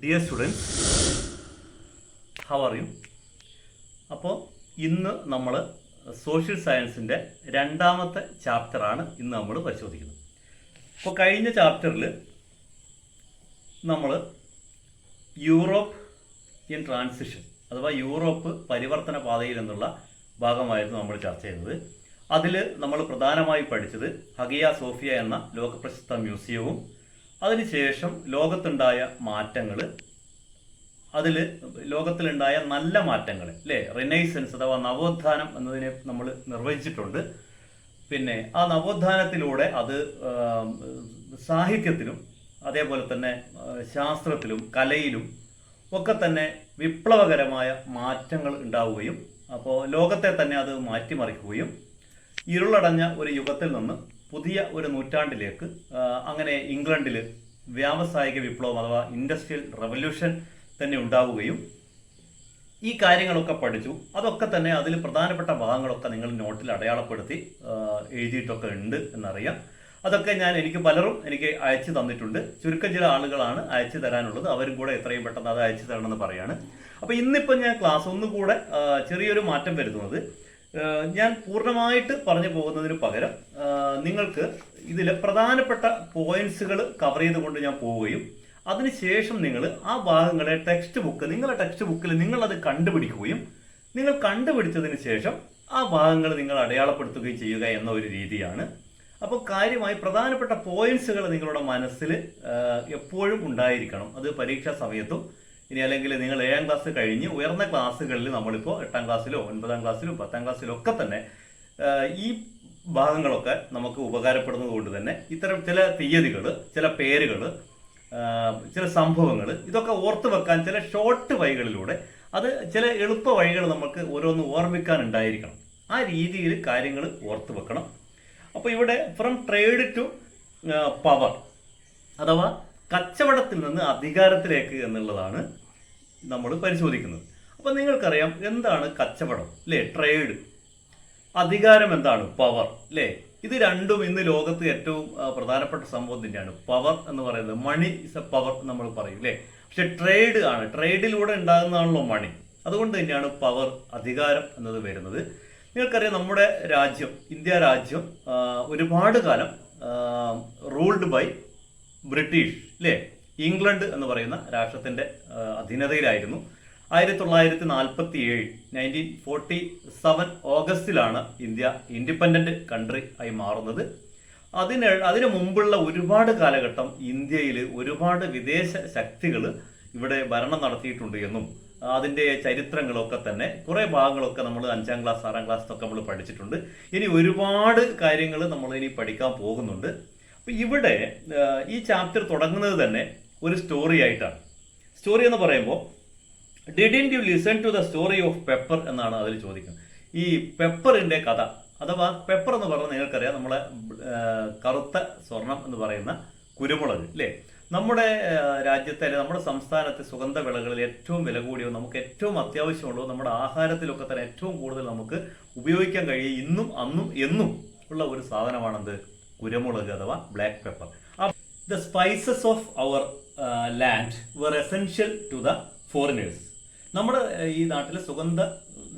Dear students, how are you? അപ്പോൾ ഇന്ന് നമ്മൾ സോഷ്യൽ സയൻസിൻ്റെ രണ്ടാമത്തെ ചാപ്റ്ററാണ് ഇന്ന് നമ്മൾ പരിശോധിക്കുന്നത്. അപ്പോൾ കഴിഞ്ഞ ചാപ്റ്ററിൽ നമ്മൾ യൂറോപ്പ് ഇൻ ട്രാൻസിഷൻ അഥവാ യൂറോപ്പ് പരിവർത്തന പാതയിൽ എന്നുള്ള ഭാഗമായിരുന്നു നമ്മൾ ചർച്ച ചെയ്യുന്നത്. അതിൽ നമ്മൾ പ്രധാനമായി പഠിച്ചത് ഹഗിയ സോഫിയ എന്ന ലോകപ്രശസ്ത മ്യൂസിയവും അതിനുശേഷം ലോകത്തുണ്ടായ മാറ്റങ്ങൾ, അതിൽ ലോകത്തിലുണ്ടായ നല്ല മാറ്റങ്ങൾ അല്ലേ, റിനൈസൻസ് അഥവാ നവോത്ഥാനം എന്നതിനെ നമ്മൾ നിർവചിച്ചിട്ടുണ്ട്. പിന്നെ ആ നവോത്ഥാനത്തിലൂടെ അത് സാഹിത്യത്തിലും അതേപോലെ തന്നെ ശാസ്ത്രത്തിലും കലയിലും ഒക്കെ തന്നെ വിപ്ലവകരമായ മാറ്റങ്ങൾ ഉണ്ടാവുകയും അപ്പോൾ ലോകത്തെ തന്നെ അത് മാറ്റിമറിക്കുകയും ഇരുളടഞ്ഞ ഒരു യുഗത്തിൽ നിന്ന് പുതിയ ഒരു നൂറ്റാണ്ടിലേക്ക് അങ്ങനെ ഇംഗ്ലണ്ടിൽ വ്യാവസായിക വിപ്ലവം അഥവാ ഇൻഡസ്ട്രിയൽ റവല്യൂഷൻ തന്നെ ഉണ്ടാവുകയും ഈ കാര്യങ്ങളൊക്കെ പഠിച്ചു. അതൊക്കെ തന്നെ അതിൽ പ്രധാനപ്പെട്ട ഭാഗങ്ങളൊക്കെ നിങ്ങൾ നോട്ടിൽ അടയാളപ്പെടുത്തി എഴുതിയിട്ടൊക്കെ ഉണ്ട് എന്നറിയാം. അതൊക്കെ എനിക്ക് പലരും അയച്ചു തന്നിട്ടുണ്ട്. ചുരുക്കം ചില ആളുകളാണ് അയച്ചു തരാനുള്ളത്. അവരും കൂടെ എത്രയും പെട്ടെന്ന് അത് അയച്ചു തരണമെന്ന് പറയാണ്. അപ്പോൾ ഇന്നിപ്പോൾ ഞാൻ ക്ലാസ് ഒന്നുകൂടെ ചെറിയൊരു മാറ്റം വരുത്തുന്നത്, ഞാൻ പൂർണ്ണമായിട്ട് പറഞ്ഞു പോകുന്നതിന് പകരം നിങ്ങൾക്ക് ഇതിലെ പ്രധാനപ്പെട്ട പോയിന്റ്സുകൾ കവർ ചെയ്തുകൊണ്ട് ഞാൻ പോവുകയും അതിനുശേഷം നിങ്ങൾ ആ ഭാഗങ്ങളെ നിങ്ങളുടെ ടെക്സ്റ്റ് ബുക്കിൽ നിങ്ങളത് കണ്ടുപിടിക്കുകയും നിങ്ങൾ കണ്ടുപിടിച്ചതിന് ശേഷം ആ ഭാഗങ്ങൾ നിങ്ങൾ അടയാളപ്പെടുത്തുകയും ചെയ്യുക എന്ന ഒരു രീതിയാണ്. അപ്പോൾ കാര്യമായി പ്രധാനപ്പെട്ട പോയിന്റ്സുകൾ നിങ്ങളുടെ മനസ്സിൽ എപ്പോഴും ഉണ്ടായിരിക്കണം. അത് പരീക്ഷാ സമയത്തും ഇനി അല്ലെങ്കിൽ നിങ്ങൾ 7ാം ക്ലാസ് കഴിഞ്ഞ് ഉയർന്ന ക്ലാസ്സുകളിൽ നമ്മളിപ്പോൾ 8ാം ക്ലാസ്സിലോ 9ാം ക്ലാസ്സിലോ 10ാം ക്ലാസ്സിലോ ഒക്കെ തന്നെ ഈ ഭാഗങ്ങളൊക്കെ നമുക്ക് ഉപകാരപ്പെടുന്നത് കൊണ്ട് തന്നെ ഇത്തരം ചില തീയതികൾ, ചില പേരുകൾ, ചില സംഭവങ്ങൾ ഇതൊക്കെ ഓർത്തു വെക്കാൻ ചില ഷോർട്ട് വഴികളിലൂടെ അത് ചില എളുപ്പ വഴികൾ നമുക്ക് ഓരോന്ന് ഓർമ്മിക്കാൻ ഉണ്ടായിരിക്കണം. ആ രീതിയിൽ കാര്യങ്ങൾ ഓർത്തു വെക്കണം. അപ്പോൾ ഇവിടെ ഫ്രം ട്രേഡ് ടു പവർ അഥവാ കച്ചവടത്തിൽ നിന്ന് അധികാരത്തിലേക്ക് എന്നുള്ളതാണ് നമ്മൾ പരിശോധിക്കുന്നത്. അപ്പോൾ നിങ്ങൾക്കറിയാം എന്താണ് കച്ചവടം അല്ലേ, ട്രേഡ്. അധികാരം എന്താണ്, പവർ അല്ലേ. ഇത് രണ്ടും ഇന്ന് ലോകത്ത് ഏറ്റവും പ്രധാനപ്പെട്ട സംഭവം തന്നെയാണ്. പവർ എന്ന് പറയുന്നത്, മണി ഇസ് എ പവർ നമ്മൾ പറയും അല്ലേ. പക്ഷെ ട്രേഡ് ആണ്, ട്രേഡിലൂടെ ഉണ്ടാകുന്നതാണല്ലോ മണി. അതുകൊണ്ട് തന്നെയാണ് പവർ, അധികാരം എന്നത് വരുന്നത്. നിങ്ങൾക്കറിയാം നമ്മുടെ രാജ്യം, ഇന്ത്യ രാജ്യം ഒരുപാട് കാലം റൂൾഡ് ബൈ ബ്രിട്ടീഷ് അല്ലേ. ഇംഗ്ലണ്ട് എന്ന് പറയുന്ന രാഷ്ട്രത്തിന്റെ അധീനതയിലായിരുന്നു. 1947 1947 ഓഗസ്റ്റിലാണ് ഇന്ത്യ ഇൻഡിപെൻഡന്റ് കൺട്രി ആയി മാറുന്നത്. അതിനു മുമ്പുള്ള ഒരുപാട് കാലഘട്ടം ഇന്ത്യയിൽ ഒരുപാട് വിദേശ ശക്തികൾ ഇവിടെ ഭരണം നടത്തിയിട്ടുണ്ട് എന്നും അതിൻ്റെ ചരിത്രങ്ങളൊക്കെ തന്നെ കുറേ ഭാഗങ്ങളൊക്കെ നമ്മൾ 5ാം ക്ലാസ് 6ാം ക്ലാസ്സിലൊക്കെ നമ്മൾ പഠിച്ചിട്ടുണ്ട്. ഇനി ഒരുപാട് കാര്യങ്ങൾ നമ്മൾ ഇനി പഠിക്കാൻ പോകുന്നുണ്ട്. അപ്പം ഇവിടെ ഈ ചാപ്റ്റർ തുടങ്ങുന്നത് തന്നെ ഒരു സ്റ്റോറി ആയിട്ടാണ്. സ്റ്റോറി എന്ന് പറയുമ്പോൾ didn't you listen to the story of pepper എന്നാണ് അതിൽ ചോദിക്കുന്നത്. ഈ പെപ്പറിൻ്റെ കഥ അഥവാ പെപ്പർ എന്ന് പറഞ്ഞാൽ നിങ്ങൾക്കറിയാം നമ്മളെ കറുത്ത സ്വർണം എന്ന് പറയുന്ന കുരുമുളക് അല്ലേ. നമ്മുടെ രാജ്യത്തെ നമ്മുടെ സംസ്ഥാനത്തെ സുഗന്ധ വിളകളിൽ ഏറ്റവും വില കൂടിയോ നമുക്ക് ഏറ്റവും അത്യാവശ്യമുള്ളൂ, നമ്മുടെ ആഹാരത്തിലൊക്കെ തന്നെ ഏറ്റവും കൂടുതൽ നമുക്ക് ഉപയോഗിക്കാൻ കഴിയും ഇന്നും അന്നും എന്നും ഉള്ള ഒരു സാധനമാണെന്ത്, കുരുമുളക് അഥവാ black pepper. The spices of our land were essential to the foreigners. നമ്മുടെ ഈ നാട്ടിലെ സുഗന്ധ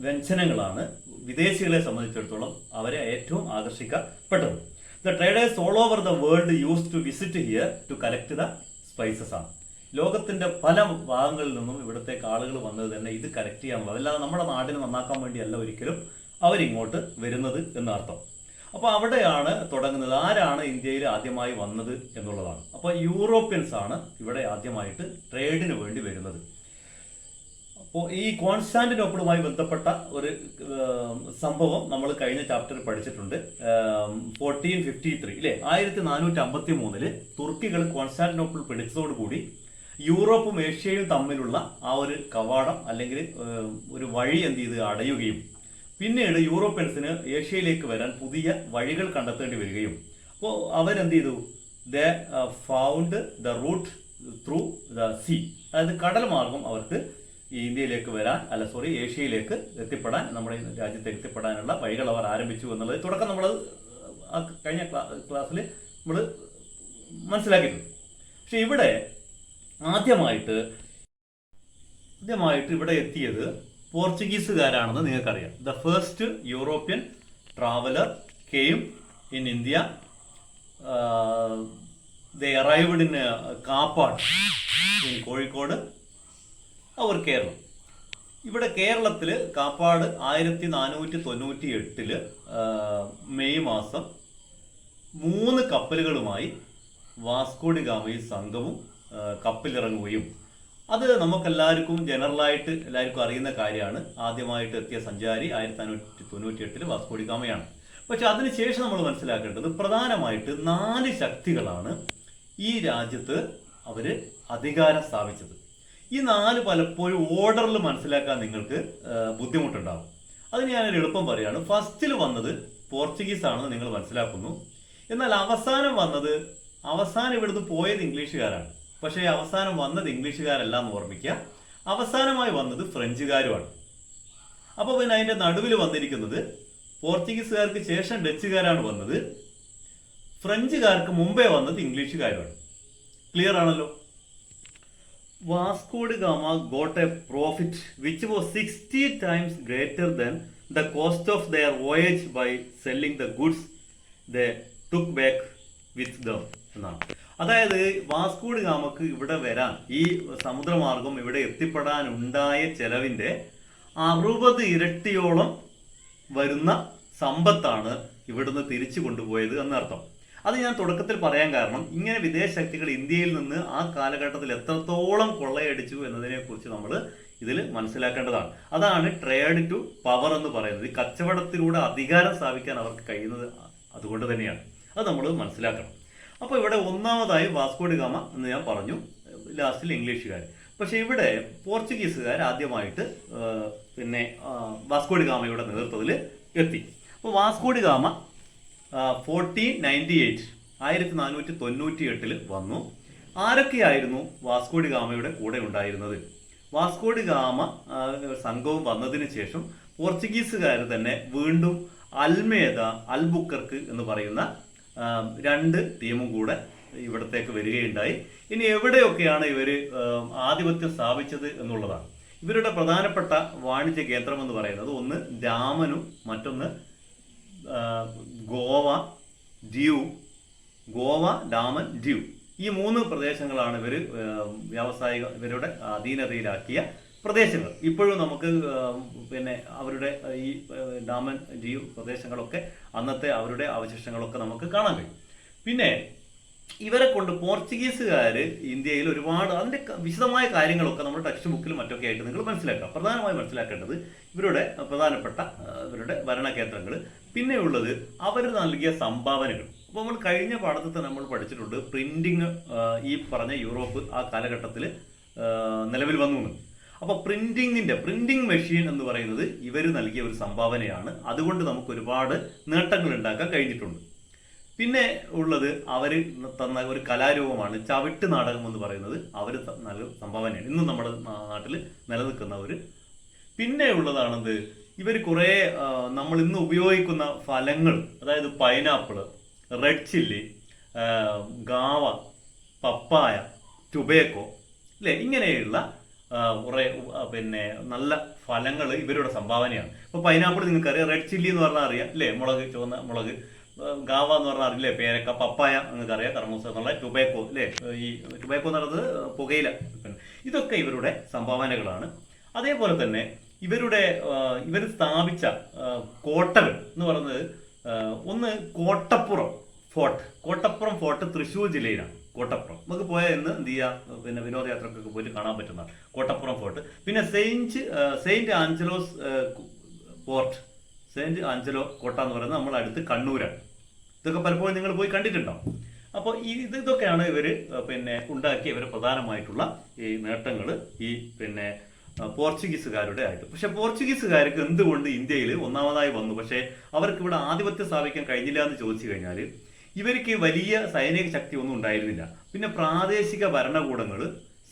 വ്യഞ്ജനങ്ങളാണ് വിദേശികളെ സംബന്ധിച്ചിടത്തോളം അവരെ ഏറ്റവും ആകർഷിക്കപ്പെട്ടത്. The traders all over the world used to visit here to collect the spices ആണ്. ലോകത്തിന്റെ പല ഭാഗങ്ങളിൽ നിന്നും ഇവിടത്തേക്ക് ആളുകൾ വന്നത് തന്നെ ഇത് കളക്ട് ചെയ്യാനുള്ളത്, അല്ലാതെ നമ്മുടെ നാടിനെ നന്നാക്കാൻ വേണ്ടിയല്ല ഒരിക്കലും അവരിങ്ങോട്ട് വരുന്നത് എന്നർത്ഥം. അപ്പോൾ അവിടെയാണ് തുടങ്ങുന്നത്. ആരാണ് ഇന്ത്യയിൽ ആദ്യമായി വന്നത് എന്നുള്ളതാണ്. അപ്പോൾ യൂറോപ്യൻസ് ആണ് ഇവിടെ ആദ്യമായിട്ട് ട്രേഡിന് വേണ്ടി വരുന്നത്. അപ്പോൾ ഈ കോൺസ്റ്റാന്റിനോപ്പിളുമായി ബന്ധപ്പെട്ട ഒരു സംഭവം നമ്മൾ കഴിഞ്ഞ ചാപ്റ്ററിൽ പഠിച്ചിട്ടുണ്ട്. 1453 അല്ലേ, 1453 തുർക്കികൾ കോൺസ്റ്റാന്റിനോപ്പിൾ പിടിച്ചതോടുകൂടി യൂറോപ്പും ഏഷ്യയും തമ്മിലുള്ള ആ ഒരു കവാടം അല്ലെങ്കിൽ ഒരു വഴി എന്ത് ചെയ്ത് അടയുകയും പിന്നീട് യൂറോപ്യൻസിന് ഏഷ്യയിലേക്ക് വരാൻ പുതിയ വഴികൾ കണ്ടെത്തേണ്ടി വരികയും അപ്പോൾ അവരെന്ത് ചെയ്തു, they found the route through the sea, അതായത് കടൽ മാർഗം അവർക്ക് ഈ ഇന്ത്യയിലേക്ക് വരാൻ ഏഷ്യയിലേക്ക് എത്തിപ്പെടാൻ, നമ്മുടെ രാജ്യത്ത് എത്തിപ്പെടാനുള്ള വഴികൾ അവർ ആരംഭിച്ചു എന്നുള്ളത് തുടക്കം നമ്മൾ കഴിഞ്ഞ ക്ലാസ്സിൽ നമ്മൾ മനസ്സിലാക്കിയിട്ടുണ്ട്. പക്ഷെ ഇവിടെ ആദ്യമായിട്ട് ആദ്യമായിട്ട് ഇവിടെ എത്തിയത് പോർച്ചുഗീസുകാരാണെന്ന് നിങ്ങൾക്കറിയാം. The first European traveller came in India. They arrived in Kappad in Kozhikode അവർ കേരളം. ഇവിടെ കേരളത്തിൽ കാപ്പാട് 1498 മെയ് മാസം 3 കപ്പലുകളുമായി വാസ്കോഡി ഗാമയും സംഘവും കപ്പലിറങ്ങുകയും, അത് നമുക്കെല്ലാവർക്കും ജനറലായിട്ട് എല്ലാവർക്കും അറിയുന്ന കാര്യമാണ്. ആദ്യമായിട്ട് എത്തിയ സഞ്ചാരി 1498 വാസ്കോഡി ഗാമയാണ്. പക്ഷെ അതിനുശേഷം നമ്മൾ മനസ്സിലാക്കേണ്ടത് പ്രധാനമായിട്ട് 4 ശക്തികളാണ് ഈ രാജ്യത്ത് അവർ അധികാരം സ്ഥാപിച്ചത്. ഈ 4 പലപ്പോഴും ഓർഡറിൽ മനസ്സിലാക്കാൻ നിങ്ങൾക്ക് ബുദ്ധിമുട്ടുണ്ടാകും. അതിന് ഞാനൊരു എളുപ്പം പറയുകയാണ്. ഫസ്റ്റിൽ വന്നത് പോർച്ചുഗീസ് ആണെന്ന് നിങ്ങൾ മനസ്സിലാക്കുന്നു. എന്നാൽ അവസാനം ഇവിടുന്ന് പോയത് ഇംഗ്ലീഷുകാരാണ്. പക്ഷേ അവസാനം വന്നത് ഇംഗ്ലീഷുകാരല്ല എന്ന് ഓർമ്മിക്കുക. അവസാനമായി വന്നത് ഫ്രഞ്ചുകാരുമാണ്. അപ്പോൾ പിന്നെ അതിൻ്റെ നടുവിൽ വന്നിരിക്കുന്നത് പോർച്ചുഗീസുകാർക്ക് ശേഷം ഡച്ചുകാരാണ് വന്നത്. ഫ്രഞ്ചുകാർക്ക് മുമ്പേ വന്നത് ഇംഗ്ലീഷുകാരുമാണ്. ക്ലിയർ ആണല്ലോ? Vasco da Gama got a profit which was 60 times greater than the cost of their voyage by selling the goods they took back with them എന്നാണ്. അതായത് വാസ്കോഡി ഗാമക്ക് ഇവിടെ വരാൻ, ഈ സമുദ്രമാർഗം ഇവിടെ എത്തിപ്പെടാൻ ഉണ്ടായ ചെലവിന്റെ 60 ഇരട്ടിയോളം വരുന്ന സമ്പത്താണ് ഇവിടുന്ന് തിരിച്ചു കൊണ്ടുപോയത് എന്നർത്ഥം. അത് ഞാൻ തുടക്കത്തിൽ പറയാൻ കാരണം, ഇങ്ങനെ വിദേശ ശക്തികൾ ഇന്ത്യയിൽ നിന്ന് ആ കാലഘട്ടത്തിൽ എത്രത്തോളം കൊള്ളയടിച്ചു എന്നതിനെ കുറിച്ച് നമ്മൾ ഇതിൽ മനസ്സിലാക്കേണ്ടതാണ്. അതാണ് ട്രേഡ് ടു പവർ എന്ന് പറയുന്നത്. ഈ കച്ചവടത്തിലൂടെ അധികാരം സ്ഥാപിക്കാൻ അവർക്ക് കഴിയുന്നത് അതുകൊണ്ട് തന്നെയാണ്. അത് നമ്മൾ മനസ്സിലാക്കണം. അപ്പോൾ ഇവിടെ ഒന്നാമതായി വാസ്കോഡി ഗാമ എന്ന് ഞാൻ പറഞ്ഞു, ലാസ്റ്റിൽ ഇംഗ്ലീഷുകാർ. പക്ഷെ ഇവിടെ പോർച്ചുഗീസുകാർ ആദ്യമായിട്ട് വാസ്കോഡി ഗാമയുടെ നേതൃത്വത്തിൽ എത്തി. അപ്പോൾ വാസ്കോഡി ഗാമ 1498 വന്നു. ആരൊക്കെയായിരുന്നു വാസ്കോഡി ഗാമയുടെ കൂടെ ഉണ്ടായിരുന്നത്? വാസ്കോഡി ഗാമ സംഘവും വന്നതിന് ശേഷം പോർച്ചുഗീസുകാർ തന്നെ വീണ്ടും അൽമേദ, അൽബുക്കർക്ക് എന്ന് പറയുന്ന 2 ടീമും കൂടെ ഇവിടത്തേക്ക് വരികയുണ്ടായി. ഇനി എവിടെയൊക്കെയാണ് ഇവർ ആധിപത്യം സ്ഥാപിച്ചത് എന്നുള്ളതാണ്. ഇവരുടെ പ്രധാനപ്പെട്ട വാണിജ്യ കേന്ദ്രം എന്ന് പറയുന്നത് ഒന്ന് ഡാമനും മറ്റൊന്ന് ഗോവ, ഡാമൻ, ഡ്യൂ. ഈ 3 പ്രദേശങ്ങളാണ് ഇവരുടെ അധീനതയിലാക്കിയ പ്രദേശങ്ങൾ. ഇപ്പോഴും നമുക്ക് അവരുടെ ഈ ഡാമൻ, ഡ്യൂ പ്രദേശങ്ങളൊക്കെ അന്നത്തെ അവരുടെ അവശിഷ്ടങ്ങളൊക്കെ നമുക്ക് കാണാൻ കഴിയും. പിന്നെ ഇവരെ കൊണ്ട് പോർച്ചുഗീസുകാർ ഇന്ത്യയിൽ ഒരുപാട് അതിൻ്റെ വിശദമായ കാര്യങ്ങളൊക്കെ നമ്മുടെ ടെക്സ്റ്റ് ബുക്കിലും മറ്റൊക്കെ ആയിട്ട് നിങ്ങൾ മനസ്സിലാക്കാം. പ്രധാനമായി മനസ്സിലാക്കേണ്ടത് ഇവരുടെ പ്രധാനപ്പെട്ട ഇവരുടെ ഭരണകേന്ദ്രങ്ങൾ, പിന്നെയുള്ളത് അവർ നൽകിയ സംഭാവനകൾ. അപ്പോൾ നമ്മൾ കഴിഞ്ഞ പാഠത്തിൽ നമ്മൾ പഠിച്ചിട്ടുണ്ട് പ്രിന്റിങ്. ഈ പറഞ്ഞ യൂറോപ്പ് ആ കാലഘട്ടത്തിൽ നിലവിൽ വന്നു. അപ്പോൾ പ്രിന്റിംഗ് മെഷീൻ എന്ന് പറയുന്നത് ഇവർ നൽകിയ ഒരു സംഭാവനയാണ്. അതുകൊണ്ട് നമുക്ക് ഒരുപാട് നേട്ടങ്ങൾ ഉണ്ടാക്കാൻ കഴിഞ്ഞിട്ടുണ്ട്. പിന്നെ ഉള്ളത് അവർ തന്ന ഒരു കലാരൂപമാണ് ചവിട്ട് നാടകം എന്ന് പറയുന്നത്. അവർ നല്ല സംഭാവനയാണ്, ഇന്നും നമ്മുടെ നാട്ടിൽ നിലനിൽക്കുന്ന ഒരു. പിന്നെ ഉള്ളതാണെന്ത്, ഇവർ കുറേ നമ്മൾ ഇന്ന് ഉപയോഗിക്കുന്ന ഫലങ്ങൾ, അതായത് പൈനാപ്പിള്, റെഡ് ചില്ലി, ഗാവ, പപ്പായ, ടുബേക്കോ, അല്ലേ, ഇങ്ങനെയുള്ള കുറേ നല്ല ഫലങ്ങൾ ഇവരുടെ സംഭാവനയാണ്. ഇപ്പോൾ പൈനാപ്പിൾ നിങ്ങൾക്കറിയാം, റെഡ് ചില്ലി എന്ന് പറഞ്ഞാൽ അറിയാം അല്ലേ, മുളക്, ചുവന്ന മുളക്. ഗാവ എന്ന് പറഞ്ഞാൽ അറിയില്ലേ, പേരക്ക. പപ്പായ നിങ്ങൾക്കറിയാം, കർമൂസ എന്നുള്ള. ടുബേക്കോ അല്ലേ, ഈ ടുബേക്കോ എന്ന് പറയുന്നത് പുകയില. ഇതൊക്കെ ഇവരുടെ സംഭാവനകളാണ്. അതേപോലെ തന്നെ ഇവർ സ്ഥാപിച്ച കോട്ടകൾ എന്ന് പറയുന്നത് ഒന്ന് കോട്ടപ്പുറം ഫോർട്ട് തൃശ്ശൂർ ജില്ലയിലാണ്. കോട്ടപ്പുറം നമുക്ക് പോയാൽ ഇന്ന് എന്ത് ചെയ്യാം, വിനോദയാത്രക്കൊക്കെ പോയിട്ട് കാണാൻ പറ്റുന്നതാണ് കോട്ടപ്പുറം ഫോർട്ട്. പിന്നെ Saint Angelos port, Saint Angelo കോട്ട എന്ന് പറയുന്നത് നമ്മൾ അടുത്ത് കണ്ണൂരാണ്. ഇതൊക്കെ പലപ്പോഴും നിങ്ങൾ പോയി കണ്ടിട്ടുണ്ടാവും. അപ്പോൾ ഇതൊക്കെയാണ് ഇവർ ഉണ്ടാക്കിയ ഇവർ പ്രധാനമായിട്ടുള്ള ഈ നേട്ടങ്ങൾ ഈ പോർച്ചുഗീസുകാരുടെ ആയിട്ട്. പക്ഷെ പോർച്ചുഗീസുകാർക്ക് എന്തുകൊണ്ട് ഇന്ത്യയിൽ ഒന്നാമതായി വന്നു, പക്ഷേ അവർക്ക് ഇവിടെ ആധിപത്യം സ്ഥാപിക്കാൻ കഴിഞ്ഞില്ല എന്ന് ചോദിച്ചു കഴിഞ്ഞാൽ, ഇവർക്ക് വലിയ സൈനിക ശക്തി ഒന്നും ഉണ്ടായിരുന്നില്ല. പിന്നെ പ്രാദേശിക ഭരണകൂടങ്ങൾ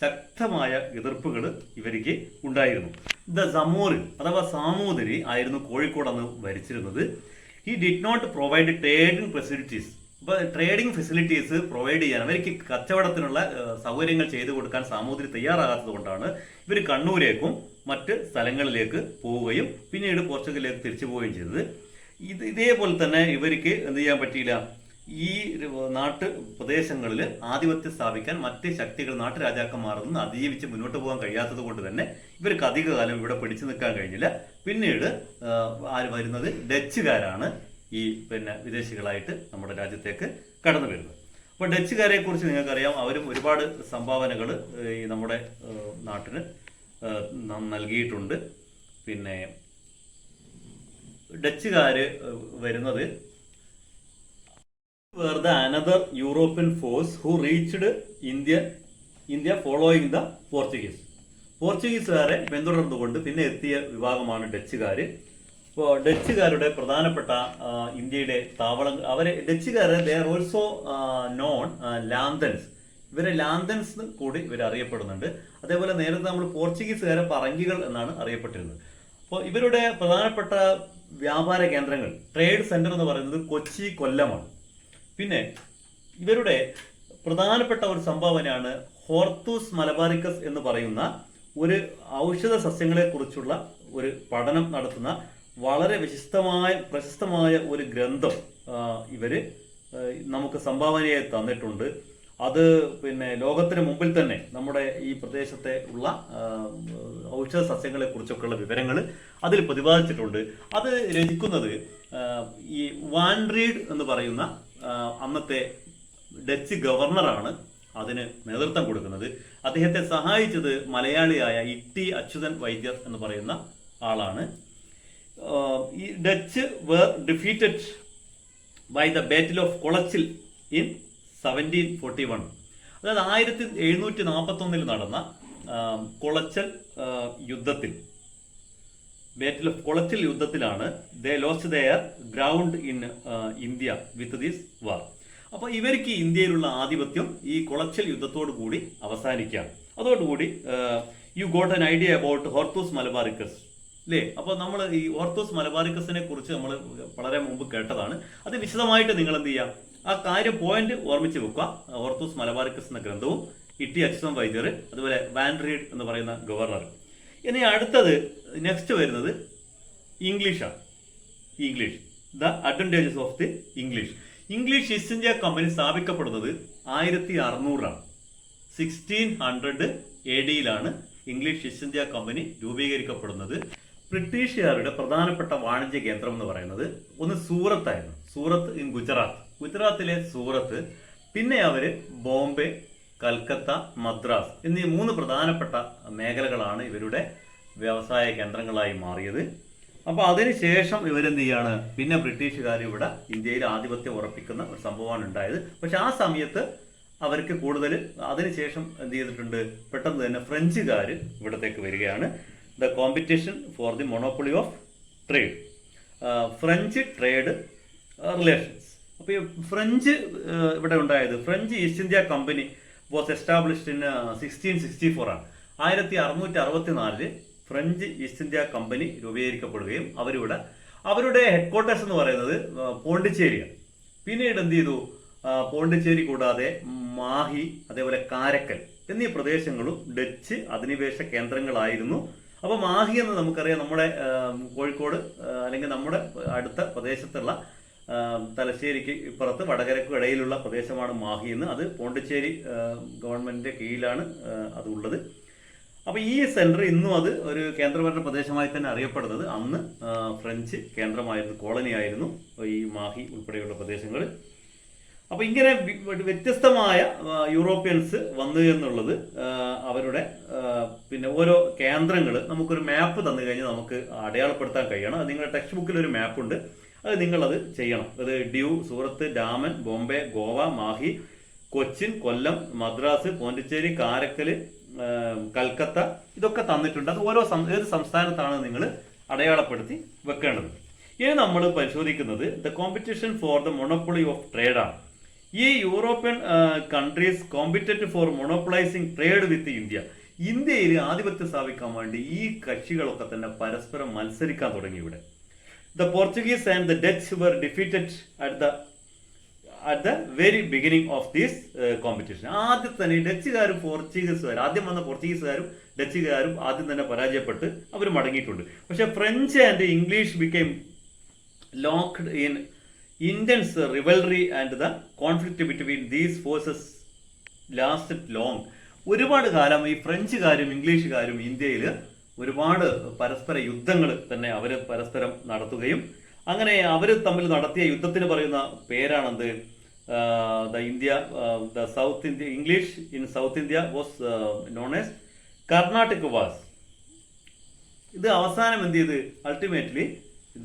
ശക്തമായ എതിർപ്പുകൾ ഇവർക്ക് ഉണ്ടായിരുന്നു. ദ സമോറി അഥവാ സാമൂതിരി ആയിരുന്നു കോഴിക്കോട് അന്ന് ഭരിച്ചിരുന്നത്. He did not provide trading facilities ഇപ്പോൾ ട്രേഡിംഗ് ഫെസിലിറ്റീസ് പ്രൊവൈഡ് ചെയ്യാൻ അവർക്ക് കച്ചവടത്തിനുള്ള സൗകര്യങ്ങൾ ചെയ്തു കൊടുക്കാൻ സാമൂതിരി തയ്യാറാകാത്തത് കൊണ്ടാണ് ഇവർ കണ്ണൂരേക്കും മറ്റ് സ്ഥലങ്ങളിലേക്ക് പോവുകയും പിന്നീട് പോർച്ചുഗലിലേക്ക് തിരിച്ചു പോവുകയും ചെയ്തത്. ഇതേപോലെ തന്നെ ഇവർക്ക് എന്ത് ചെയ്യാൻ പറ്റിയില്ല, ഈ നാട്ട് പ്രദേശങ്ങളിൽ ആധിപത്യം സ്ഥാപിക്കാൻ മറ്റ് ശക്തികൾ നാട്ടുരാജാക്കന്മാരിൽ നിന്ന് അതിജീവിച്ച് മുന്നോട്ട് പോകാൻ കഴിയാത്തത് കൊണ്ട് തന്നെ ഇവർക്ക് അധികകാലം ഇവിടെ പിടിച്ചു നിൽക്കാൻ കഴിഞ്ഞില്ല. പിന്നീട് ആര് വരുന്നത്, ഡച്ചുകാരാണ് ഈ വിദേശികളായിട്ട് നമ്മുടെ രാജ്യത്തേക്ക് കടന്നു വരുന്നത്. അപ്പോൾ ഡച്ചുകാരെ കുറിച്ച് നിങ്ങൾക്കറിയാം, അവരും ഒരുപാട് സംഭാവനകൾ ഈ നമ്മുടെ നാട്ടിന് നൽകിയിട്ടുണ്ട്. പിന്നെ ഡച്ചുകാർ വരുന്നത് were the another European force who reached India following the Portuguese. പോർച്ചുഗീസുകാരെ പിന്തുടർന്നുകൊണ്ട് പിന്നെ എത്തിയ വിഭാഗമാണ് ഡച്ചുകാർ. ഇപ്പോൾ ഡച്ചുകാരുടെ പ്രധാനപ്പെട്ട ഇന്ത്യയുടെ താവളങ്ങൾ, അവരെ ഡച്ചുകാരെ ദേ ആർ ഓൾസോ നോൺ ലാന്തൻസ്. ഇവരെ ലാന്തൻസ് കൂടി ഇവർ അറിയപ്പെടുന്നുണ്ട്. അതേപോലെ നേരത്തെ നമ്മൾ പോർച്ചുഗീസുകാരെ പറങ്കികൾ എന്നാണ് അറിയപ്പെട്ടിരുന്നത്. അപ്പോൾ ഇവരുടെ പ്രധാനപ്പെട്ട വ്യാപാര കേന്ദ്രങ്ങൾ, ട്രേഡ് സെന്റർ എന്ന് പറയുന്നത് കൊച്ചി, കൊല്ലമാണ്. പിന്നെ ഇവരുടെ പ്രധാനപ്പെട്ട ഒരു സംഭാവനയാണ് ഹോർത്തൂസ് മലബാറിക്കസ് എന്ന് പറയുന്ന ഒരു ഔഷധ സസ്യങ്ങളെ കുറിച്ചുള്ള ഒരു പഠനം നടത്തുന്ന വളരെ പ്രശസ്തമായ ഒരു ഗ്രന്ഥം ഇവര് നമുക്ക് സംഭാവനയായി തന്നിട്ടുണ്ട്. അത് ലോകത്തിന് മുമ്പിൽ തന്നെ നമ്മുടെ ഈ പ്രദേശത്തെ ഉള്ള ഔഷധ സസ്യങ്ങളെ കുറിച്ചൊക്കെയുള്ള വിവരങ്ങൾ അതിൽ പ്രതിപാദിച്ചിട്ടുണ്ട്. അത് രചിക്കുന്നത് ഈ വാൻ റീഡ് എന്ന് പറയുന്ന അന്നത്തെ ഡച്ച് ഗവർണറാണ് അതിന് നേതൃത്വം കൊടുക്കുന്നത്. അദ്ദേഹത്തെ സഹായിച്ചത് മലയാളിയായ ഇട്ടി അച്യുതൻ വൈദ്യർ എന്ന് പറയുന്ന ആളാണ്. ഈ Dutch were defeated by the battle of Colachel in 1741. അതായത് 1741 നടന്ന കൊളച്ചൽ യുദ്ധത്തിൽ, ബാറ്റിൽ ഓഫ് കൊളച്ചിൽ യുദ്ധത്തിലാണ് they lost their ground in India with this war. അപ്പോൾ ഇവർക്ക് ഇന്ത്യയിലുള്ള ആധിപത്യം ഈ കൊളച്ചിൽ യുദ്ധത്തോടു കൂടി അവസാനിക്കുകയാണ്. അതോടുകൂടി you got an idea about Hortus Malabaricus അല്ലേ? അപ്പോൾ നമ്മൾ ഈ ഹോർത്തൂസ് മലബാറിക്കസിനെ കുറിച്ച് നമ്മൾ വളരെ മുമ്പ് കേട്ടതാണ്. അത് വിശദമായിട്ട് നിങ്ങൾ എന്ത് ചെയ്യുക, ആ കാര്യം പോയിന്റ് ഓർമ്മിച്ച് വെക്കുക. ഹോർത്തൂസ് മലബാറിക്കസ് എന്ന ഗ്രന്ഥവും ഇട്ടി അച്യുതൻ വൈദ്യർ, അതുപോലെ വാൻ റീഡ് എന്ന് പറയുന്ന ഗവർണർ. ഇനി അടുത്തത് നെക്സ്റ്റ് വരുന്നത് ഇംഗ്ലീഷാണ്. English, the advantages of the English. English East India company സ്ഥാപിക്കപ്പെടുന്നത് 1600 1600 AD English East India company രൂപീകരിക്കപ്പെടുന്നത്. ബ്രിട്ടീഷുകാരുടെ പ്രധാനപ്പെട്ട വാണിജ്യ കേന്ദ്രം എന്ന് പറയുന്നത് ഒന്ന് സൂറത്തായിരുന്നു. സൂറത്ത് ഇൻ ഗുജറാത്തിലെ സൂറത്ത്. പിന്നെ അവര് ബോംബെ, കൽക്കത്ത, മദ്രാസ് എന്നീ 3 പ്രധാനപ്പെട്ട മേഖലകളാണ് ഇവരുടെ വ്യവസായ കേന്ദ്രങ്ങളായി മാറിയത്. അപ്പോൾ അതിനുശേഷം ഇവരെന്ത് ചെയ്യാണ്, പിന്നെ ബ്രിട്ടീഷുകാർ ഇവിടെ ഇന്ത്യയിൽ ആധിപത്യം ഉറപ്പിക്കുന്ന ഒരു സംഭവമാണ് ഉണ്ടായത്. പക്ഷെ ആ സമയത്ത് അവർക്ക് കൂടുതൽ അതിനുശേഷം എന്ത് ചെയ്തിട്ടുണ്ട്, പെട്ടെന്ന് തന്നെ ഫ്രഞ്ചുകാർ ഇവിടത്തേക്ക് വരികയാണ്. The competition for the monopoly of trade, French trade relations. അപ്പോൾ ഈ ഫ്രഞ്ച് ഇവിടെ ഉണ്ടായത്, French east India company was established in 1664 ആണ്. 1664 ഫ്രഞ്ച് ഈസ്റ്റ് ഇന്ത്യ കമ്പനി രൂപീകരിക്കപ്പെടുകയും അവരുടെ ഹെഡ്ക്വാർട്ടേഴ്സ് എന്ന് പറയുന്നത് പോണ്ടിച്ചേരിയാണ്. പിന്നീട് എന്ത് ചെയ്തു, പോണ്ടിച്ചേരി കൂടാതെ മാഹി, അതേപോലെ കാരക്കൽ എന്നീ പ്രദേശങ്ങളും ഡച്ച് അധിനിവേശ കേന്ദ്രങ്ങളായിരുന്നു. അപ്പോൾ മാഹി എന്ന് നമുക്കറിയാം, നമ്മുടെ കോഴിക്കോട് അല്ലെങ്കിൽ നമ്മുടെ അടുത്ത പ്രദേശത്തുള്ള തലശ്ശേരിക്ക് ഇപ്പുറത്ത് വടകരക്കും ഇടയിലുള്ള പ്രദേശമാണ് മാഹി എന്ന്. അത് പോണ്ടിച്ചേരി ഗവൺമെന്റിന്റെ കീഴിലാണ് അത് ഉള്ളത്. അപ്പോൾ ഈ സെന്റർ ഇന്നും അത് ഒരു കേന്ദ്രഭരണ പ്രദേശമായി തന്നെ അറിയപ്പെടുന്നത്. അന്ന് ഫ്രഞ്ച് കേന്ദ്രമായിരുന്നു, കോളനി ആയിരുന്നു ഈ മാഹി ഉൾപ്പെടെയുള്ള പ്രദേശങ്ങൾ. അപ്പോൾ ഇങ്ങനെ വ്യത്യസ്തമായ യൂറോപ്യൻസ് വന്നു എന്നുള്ളത് അവരുടെ പിന്നെ ഓരോ കേന്ദ്രങ്ങൾ നമുക്കൊരു മാപ്പ് തന്നു കഴിഞ്ഞാൽ നമുക്ക് അടയാളപ്പെടുത്താൻ കഴിയണം. അത് നിങ്ങളുടെ ടെക്സ്റ്റ് ബുക്കിൽ ഒരു മാപ്പുണ്ട്, അത് നിങ്ങളത് ചെയ്യണം. അത് ഡ്യൂ, സൂറത്ത്, ഡാമൻ, ബോംബെ, ഗോവ, മാഹി, കൊച്ചിൻ, കൊല്ലം, മദ്രാസ്, പോണ്ടിച്ചേരി, കാരക്കൽ, കൽക്കത്ത ഇതൊക്കെ തന്നിട്ടുണ്ട്. അത് ഏത് സംസ്ഥാനത്താണ് നിങ്ങൾ അടയാളപ്പെടുത്തി വെക്കേണ്ടത്. ഇനി നമ്മൾ പരിശോധിക്കുന്നത് the competition for the monopoly of trade ആണ്. ഈ European countries competed for monopolising trade with India. ഇന്ത്യയിൽ ആധിപത്യം സ്ഥാപിക്കാൻ വേണ്ടി ഈ കക്ഷികളൊക്കെ തന്നെ പരസ്പരം മത്സരിക്കാൻ തുടങ്ങി. ഇവിടെ the Portuguese and the Dutch were defeated at the very beginning of these competition. ആദ്യം തന്നെ ഡച്ചുകാരും പോർച്ചുഗീസുകാരും, ആദ്യം വന്ന പോർച്ചുഗീസുകാരും ഡച്ചുകാരും ആദ്യം തന്നെ പരാജയപ്പെട്ട് അവർ മടങ്ങിയിട്ടുണ്ട്. പക്ഷെ French and English became locked in intense rivalry and the conflict between these forces last long. ഒരുപാട് കാലം ഈ ഫ്രഞ്ചുകാരും ഇംഗ്ലീഷുകാരും ഇന്ത്യയിൽ ഒരുപാട് പരസ്പര യുദ്ധങ്ങൾ തന്നെ അവർ പരസ്പരം നടത്തുകയും അങ്ങനെ അവർ തമ്മിൽ നടത്തിയ യുദ്ധത്തിന് പറയുന്ന പേരാണെന്ത്, the India the South India English in South India was known as Carnatic was. ഇത് അവസാനം എന്ത് ചെയ്ത് ultimately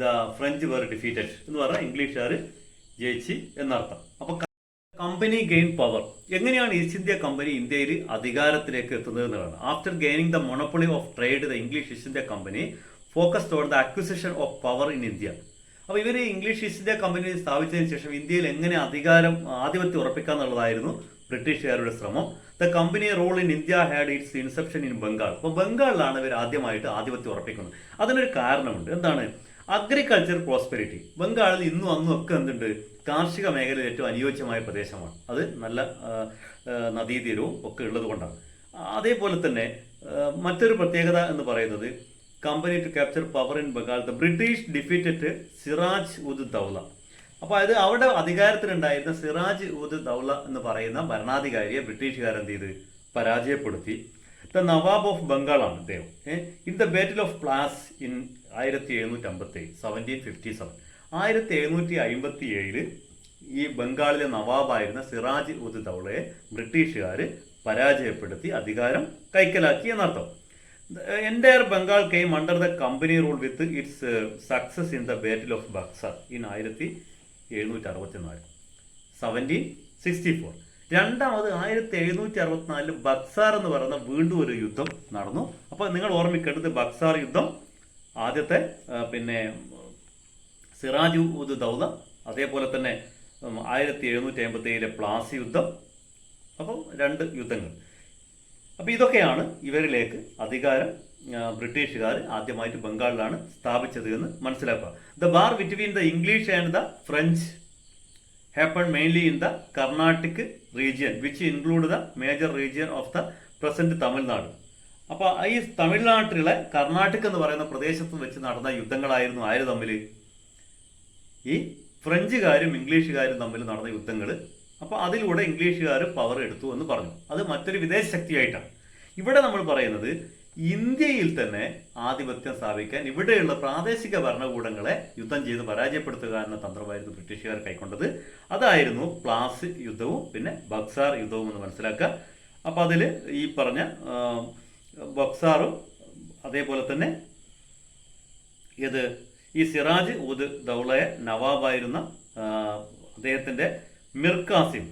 the French were defeated എന്ന് പറഞ്ഞാൽ ഇംഗ്ലീഷുകാർ ജയിച്ച് എന്നർത്ഥം. അപ്പൊ കമ്പനി ഗെയിൻ പവർ. എങ്ങനെയാണ് ഈസ്റ്റ് ഇന്ത്യ കമ്പനി ഇന്ത്യയിൽ അധികാരത്തിലേക്ക് എത്തുന്നത് എന്നുള്ളതാണ്. After gaining the monopoly of trade the English East India company focused on the acquisition of power in India. അപ്പോൾ ഇവർ ഇംഗ്ലീഷ് ഈസ്റ്റ് ഇന്ത്യ കമ്പനി സ്ഥാപിച്ചതിന് ശേഷം ഇന്ത്യയിൽ എങ്ങനെ ആധിപത്യം ഉറപ്പിക്കുക എന്നുള്ളതായിരുന്നു ബ്രിട്ടീഷുകാരുടെ ശ്രമം. The company rule in India had it's inception in Bengal. അപ്പോൾ ബംഗാളിലാണ് ഇവർ ആദ്യമായിട്ട് ആധിപത്യം ഉറപ്പിക്കുന്നത്. അതിനൊരു കാരണമുണ്ട്. എന്താണ്? Agriculture prosperity. ബംഗാളിൽ ഇന്നും അന്നും ഒക്കെ എന്തുണ്ട്, കാർഷിക മേഖലയിൽ ഏറ്റവും അനുയോജ്യമായ പ്രദേശമാണ്. അത് നല്ല നദീതീരവും ഒക്കെ ഉള്ളത് കൊണ്ടാണ്. അതേപോലെ തന്നെ മറ്റൊരു പ്രത്യേകത എന്ന് പറയുന്നത് company to capture power in Bengal the British defeated Siraj ud Daulah. അപ്പോൾ അത് അവിടെ അധികാരത്തിലുണ്ടായിരുന്ന സിറാജ് ഉദ് ദൗല എന്ന് പറയുന്ന ഭരണാധികാരിയെ ബ്രിട്ടീഷുകാരെന്ത് ചെയ്ത് പരാജയപ്പെടുത്തി. ദ നവാബ് ഓഫ് ബംഗാളാണ് അദ്ദേഹം. In the battle of Plassey in 1757 1757 1757 ഈ ബംഗാളിലെ നവാബായിരുന്ന സിറാജ് ഉദ് ദൗളയെ ബ്രിട്ടീഷുകാർ പരാജയപ്പെടുത്തി അധികാരം കൈക്കലാക്കി എന്നർത്ഥം. Entire Bengal came under the company rule with its success in the battle of Buxar in 1764 1764. രണ്ടാമത് 1764 ബക്സാർ എന്ന് പറയുന്ന വീണ്ടും ഒരു യുദ്ധം നടന്നു. അപ്പോൾ നിങ്ങൾ ഓർമ്മിക്കേണ്ടത് ബക്സാർ യുദ്ധം, ആദ്യത്തെ പിന്നെ സിറാജ് ഉദ് ദൗല, അതേപോലെ തന്നെ 1757 പ്ലാസി യുദ്ധം. അപ്പം 2 യുദ്ധങ്ങൾ. അപ്പോൾ ഇതൊക്കെയാണ് ഇവരിലേക്ക് അധികാരം ബ്രിട്ടീഷുകാർ ആദ്യമായിട്ട് ബംഗാളിലാണ് സ്ഥാപിച്ചത് എന്ന് മനസ്സിലാക്കുക. The war between the English and the French happen mainly in the Carnatic region which include the major region of the present Tamil Nadu. അപ്പോൾ ഈ തമിഴ്നാട്ടിലെ കർണാടക എന്ന് പറയുന്ന പ്രദേശത്ത് വെച്ച് നടന്ന യുദ്ധങ്ങളായിരുന്നു ആര് തമ്മിൽ? ഈ ഫ്രഞ്ചുകാരും ഇംഗ്ലീഷുകാരും തമ്മിൽ നടന്ന യുദ്ധങ്ങൾ. അപ്പോൾ അതിലൂടെ ഇംഗ്ലീഷുകാർ പവർ എടുത്തു എന്ന് പറഞ്ഞു. അത് മറ്റൊരു വിദേശ ശക്തിയായിട്ടാണ്. ഇവിടെ നമ്മൾ പറയുന്നത് ഇന്ത്യയിൽ തന്നെ ആധിപത്യം സ്ഥാപിക്കാൻ ഇവിടെയുള്ള പ്രാദേശിക ഭരണകൂടങ്ങളെ യുദ്ധം ചെയ്ത് പരാജയപ്പെടുത്തുക എന്ന തന്ത്രമായിരുന്നു ബ്രിട്ടീഷുകാർ കൈക്കൊണ്ടത്. അതായിരുന്നു പ്ലാസി യുദ്ധവും പിന്നെ ബക്സാർ യുദ്ധവും എന്ന് മനസ്സിലാക്കുക. അപ്പോൾ അതിൽ ഈ പറഞ്ഞ ബക്സാറും അതേപോലെ തന്നെ ഈ സിറാജ് ഉദ് ദൗളയെ നവാബായിരുന്ന അദ്ദേഹത്തിൻ്റെ Mir Kasim,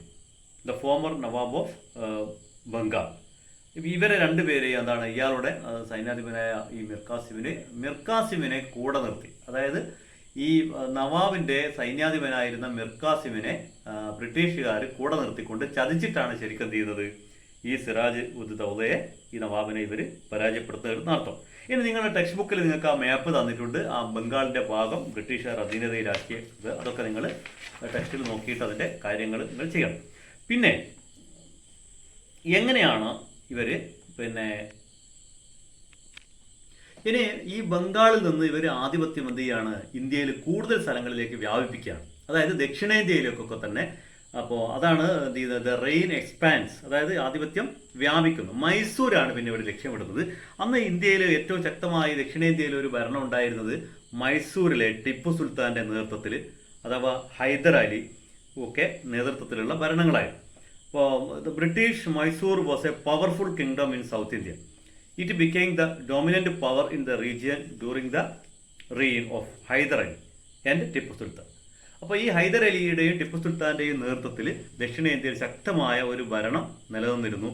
the former nawab of Bengal, ഇവരെ രണ്ടുപേരെയും എന്താണ് ഇയാളുടെ സൈന്യാധിപനായ ഈ മിർ കാസിമിനെ കൂടെ നിർത്തി. അതായത് ഈ നവാബിൻ്റെ സൈന്യാധിപനായിരുന്ന മിർ കാസിമിനെ ബ്രിട്ടീഷുകാർ കൂടെ നിർത്തിക്കൊണ്ട് ചതിച്ചിട്ടാണ് ശരിക്കും എന്ത് ചെയ്യുന്നത്, ഈ സിറാജ് ഉദ് ദൗലയെ ഈ നവാബിനെ ഇവർ പരാജയപ്പെടുത്തുന്ന അർത്ഥം. ഇനി നിങ്ങളുടെ ടെക്സ്റ്റ് ബുക്കിൽ നിങ്ങൾക്ക് ആ മാപ്പ് തന്നിട്ടുണ്ട്. ആ ബംഗാളിൻ്റെ ഭാഗം ബ്രിട്ടീഷുകാർ അധീനതയിലാക്കിയത് അതൊക്കെ നിങ്ങൾ ടെക്സ്റ്റിൽ നോക്കിയിട്ട് അതിൻ്റെ കാര്യങ്ങൾ നിങ്ങൾ ചെയ്യണം. പിന്നെ എങ്ങനെയാണ് ഇവർ ഇനി ഈ ബംഗാളിൽ നിന്ന് ഇവർ ആധിപത്യം എന്ത് ചെയ്യാണ്, ഇന്ത്യയിൽ കൂടുതൽ സ്ഥലങ്ങളിലേക്ക് വ്യാപിപ്പിക്കുകയാണ്. അതായത് ദക്ഷിണേന്ത്യയിലേക്കൊക്കെ തന്നെ. അപ്പോൾ അതാണ് എന്ത് ചെയ്യുന്നത്, റെയിൻ എക്സ്പാൻസ്, അതായത് ആധിപത്യം വ്യാപിക്കുന്നു. മൈസൂരാണ് പിന്നെ ഇവിടെ ലക്ഷ്യമിടുന്നത്. അന്ന് ഇന്ത്യയിൽ ഏറ്റവും ശക്തമായി ദക്ഷിണേന്ത്യയിൽ ഒരു ഭരണം ഉണ്ടായിരുന്നത് മൈസൂരിലെ ടിപ്പു സുൽത്താൻ്റെ നേതൃത്വത്തിൽ, അഥവാ ഹൈദർ അലി ഒക്കെ നേതൃത്വത്തിലുള്ള ഭരണങ്ങളായിരുന്നു. അപ്പോൾ the British Mysore was a powerful kingdom in South India. It became the dominant power in the region during the reign of Hyder Ali and Tipu Sultan. അപ്പോൾ ഈ ഹൈദർ അലിയുടെയും ടിപ്പു സുൽത്താൻ്റെയും നേതൃത്വത്തിൽ ദക്ഷിണേന്ത്യയിൽ ശക്തമായ ഒരു ഭരണം നിലനിന്നിരുന്നു.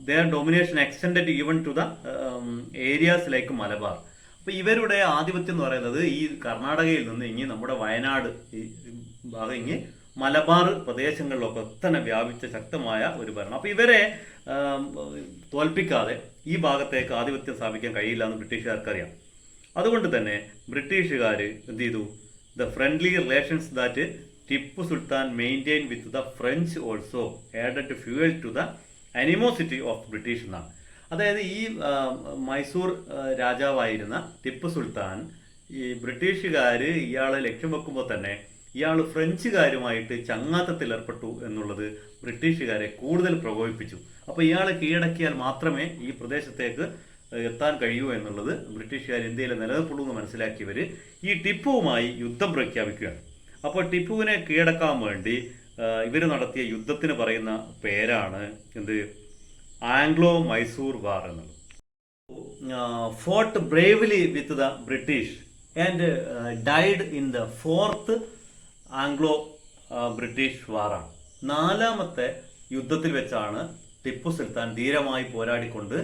Their domination extended even to the areas like Malabar. അപ്പോൾ ഇവരുടെ ആധിപത്യം എന്ന് പറയുന്നത് ഈ കർണാടകയിൽ നിന്ന് ഇങ്ങി നമ്മുടെ വയനാട് ഈ ഭാഗം ഇങ്ങി മലബാർ പ്രദേശങ്ങളിലൊക്കെ തന്നെ വ്യാപിച്ച ശക്തമായ ഒരു ഭരണം. അപ്പോൾ ഇവരെ തോൽപ്പിക്കാതെ ഈ ഭാഗത്തേക്ക് ആധിപത്യം സ്ഥാപിക്കാൻ കഴിയില്ല എന്ന് ബ്രിട്ടീഷുകാർക്കറിയാം. അതുകൊണ്ട് തന്നെ ബ്രിട്ടീഷുകാർ എന്ത് ചെയ്തു, the friendly relations that Tipu Sultan maintain with the French also added fuel to the animosity of British എന്നാണ്. അതായത് ഈ മൈസൂർ രാജാവായിരുന്ന ടിപ്പു സുൽത്താൻ ഈ ബ്രിട്ടീഷുകാർ ഇയാളെ ലക്ഷ്യം വെക്കുമ്പോൾ തന്നെ ഇയാൾ ഫ്രഞ്ചുകാരുമായിട്ട് ചങ്ങാത്തത്തിൽ ഏർപ്പെട്ടു എന്നുള്ളത് ബ്രിട്ടീഷുകാരെ കൂടുതൽ പ്രകോപിപ്പിച്ചു. അപ്പോൾ ഇയാളെ കീഴടക്കിയാൽ മാത്രമേ ഈ പ്രദേശത്തേക്ക് എത്താൻ കഴിയൂ എന്നുള്ളത് ബ്രിട്ടീഷുകാർ ഇന്ത്യയിൽ നിലനിൽപ്പുള്ളൂ എന്ന് മനസ്സിലാക്കിയവർ ഈ ടിപ്പുവുമായി യുദ്ധം പ്രഖ്യാപിക്കുകയാണ്. അപ്പോൾ ടിപ്പുവിനെ കീഴടക്കാൻ വേണ്ടി ഇവർ നടത്തിയ യുദ്ധത്തിന് പറയുന്ന പേരാണ് എന്ത്, ആംഗ്ലോ മൈസൂർ വാർ എന്നുള്ളത്. Fought bravely with the British and died in the fourth Anglo British വാറാണ്. 4ാമത്തെ യുദ്ധത്തിൽ വെച്ചാണ് ടിപ്പു സുൽത്താൻ ധീരമായി പോരാടിക്കൊണ്ട്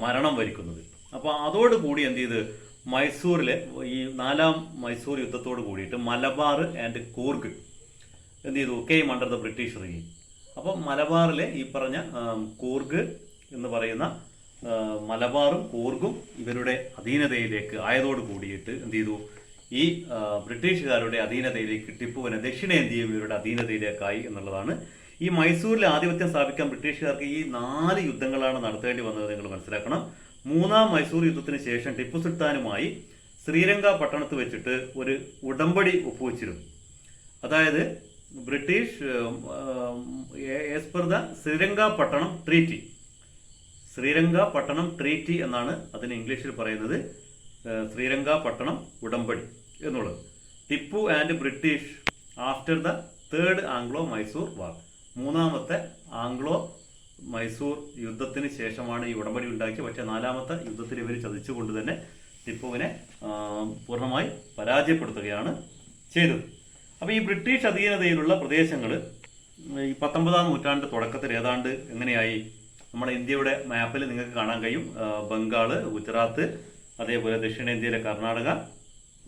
മരണം വരിക്കുന്നത്. അപ്പോൾ അതോടുകൂടി എന്ത് ചെയ്ത് മൈസൂരിലെ ഈ 4ാം മൈസൂർ യുദ്ധത്തോട് കൂടിയിട്ട് മലബാർ ആൻഡ് കൂർഗ് എന്ത് ചെയ്തു, came under the British realm. അപ്പം മലബാറിലെ ഈ പറഞ്ഞ കൂർഗ് എന്ന് പറയുന്ന മലബാറും കൂർഗും ഇവരുടെ അധീനതയിലേക്ക് ആയതോട് കൂടിയിട്ട് എന്ത് ചെയ്തു, ഈ ബ്രിട്ടീഷുകാരുടെ അധീനതയിലേക്ക് ടിപ്പുവിനെ ദക്ഷിണേന്ത്യയും ഇവരുടെ അധീനതയിലേക്കായി എന്നുള്ളതാണ്. ഈ മൈസൂരിൽ ആധിപത്യം സ്ഥാപിക്കാൻ ബ്രിട്ടീഷുകാർക്ക് ഈ 4 യുദ്ധങ്ങളാണ് നടത്തേണ്ടി വന്നത് നിങ്ങൾ മനസ്സിലാക്കണം. 3ാം മൈസൂർ യുദ്ധത്തിന് ശേഷം ടിപ്പു സുൽത്താനുമായി ശ്രീരംഗ പട്ടണത്ത് വെച്ചിട്ട് ഒരു ഉടമ്പടി ഒപ്പുവെച്ചിരുന്നു. അതായത് British as per the Srirangapatnam treaty, Srirangapatnam treaty എന്നാണ് അതിന് ഇംഗ്ലീഷിൽ പറയുന്നത്, ശ്രീരംഗപട്ടണം ഉടമ്പടി എന്നുള്ളത്. Tipu and British after the 3rd Anglo Mysore war, 3ാമത്തെ ആംഗ്ലോ മൈസൂർ യുദ്ധത്തിന് ശേഷമാണ് ഈ ഉടമ്പടി ഉണ്ടാക്കിയത്. പക്ഷേ 4ാമത്തെ യുദ്ധത്തിൽ ഇവർ ചതിച്ചുകൊണ്ട് തന്നെ ടിപ്പുവിനെ പൂർണ്ണമായി പരാജയപ്പെടുത്തുകയാണ് ചെയ്തത്. അപ്പോൾ ഈ ബ്രിട്ടീഷ് അധീനതയിലുള്ള പ്രദേശങ്ങൾ ഈ 19ാം നൂറ്റാണ്ട് തുടക്കത്തിൽ ഏതാണ്ട് എങ്ങനെയായി, നമ്മുടെ ഇന്ത്യയുടെ മാപ്പിൽ നിങ്ങൾക്ക് കാണാൻ കഴിയും. ബംഗാൾ, ഗുജറാത്ത്, അതേപോലെ ദക്ഷിണേന്ത്യയിലെ കർണാടക,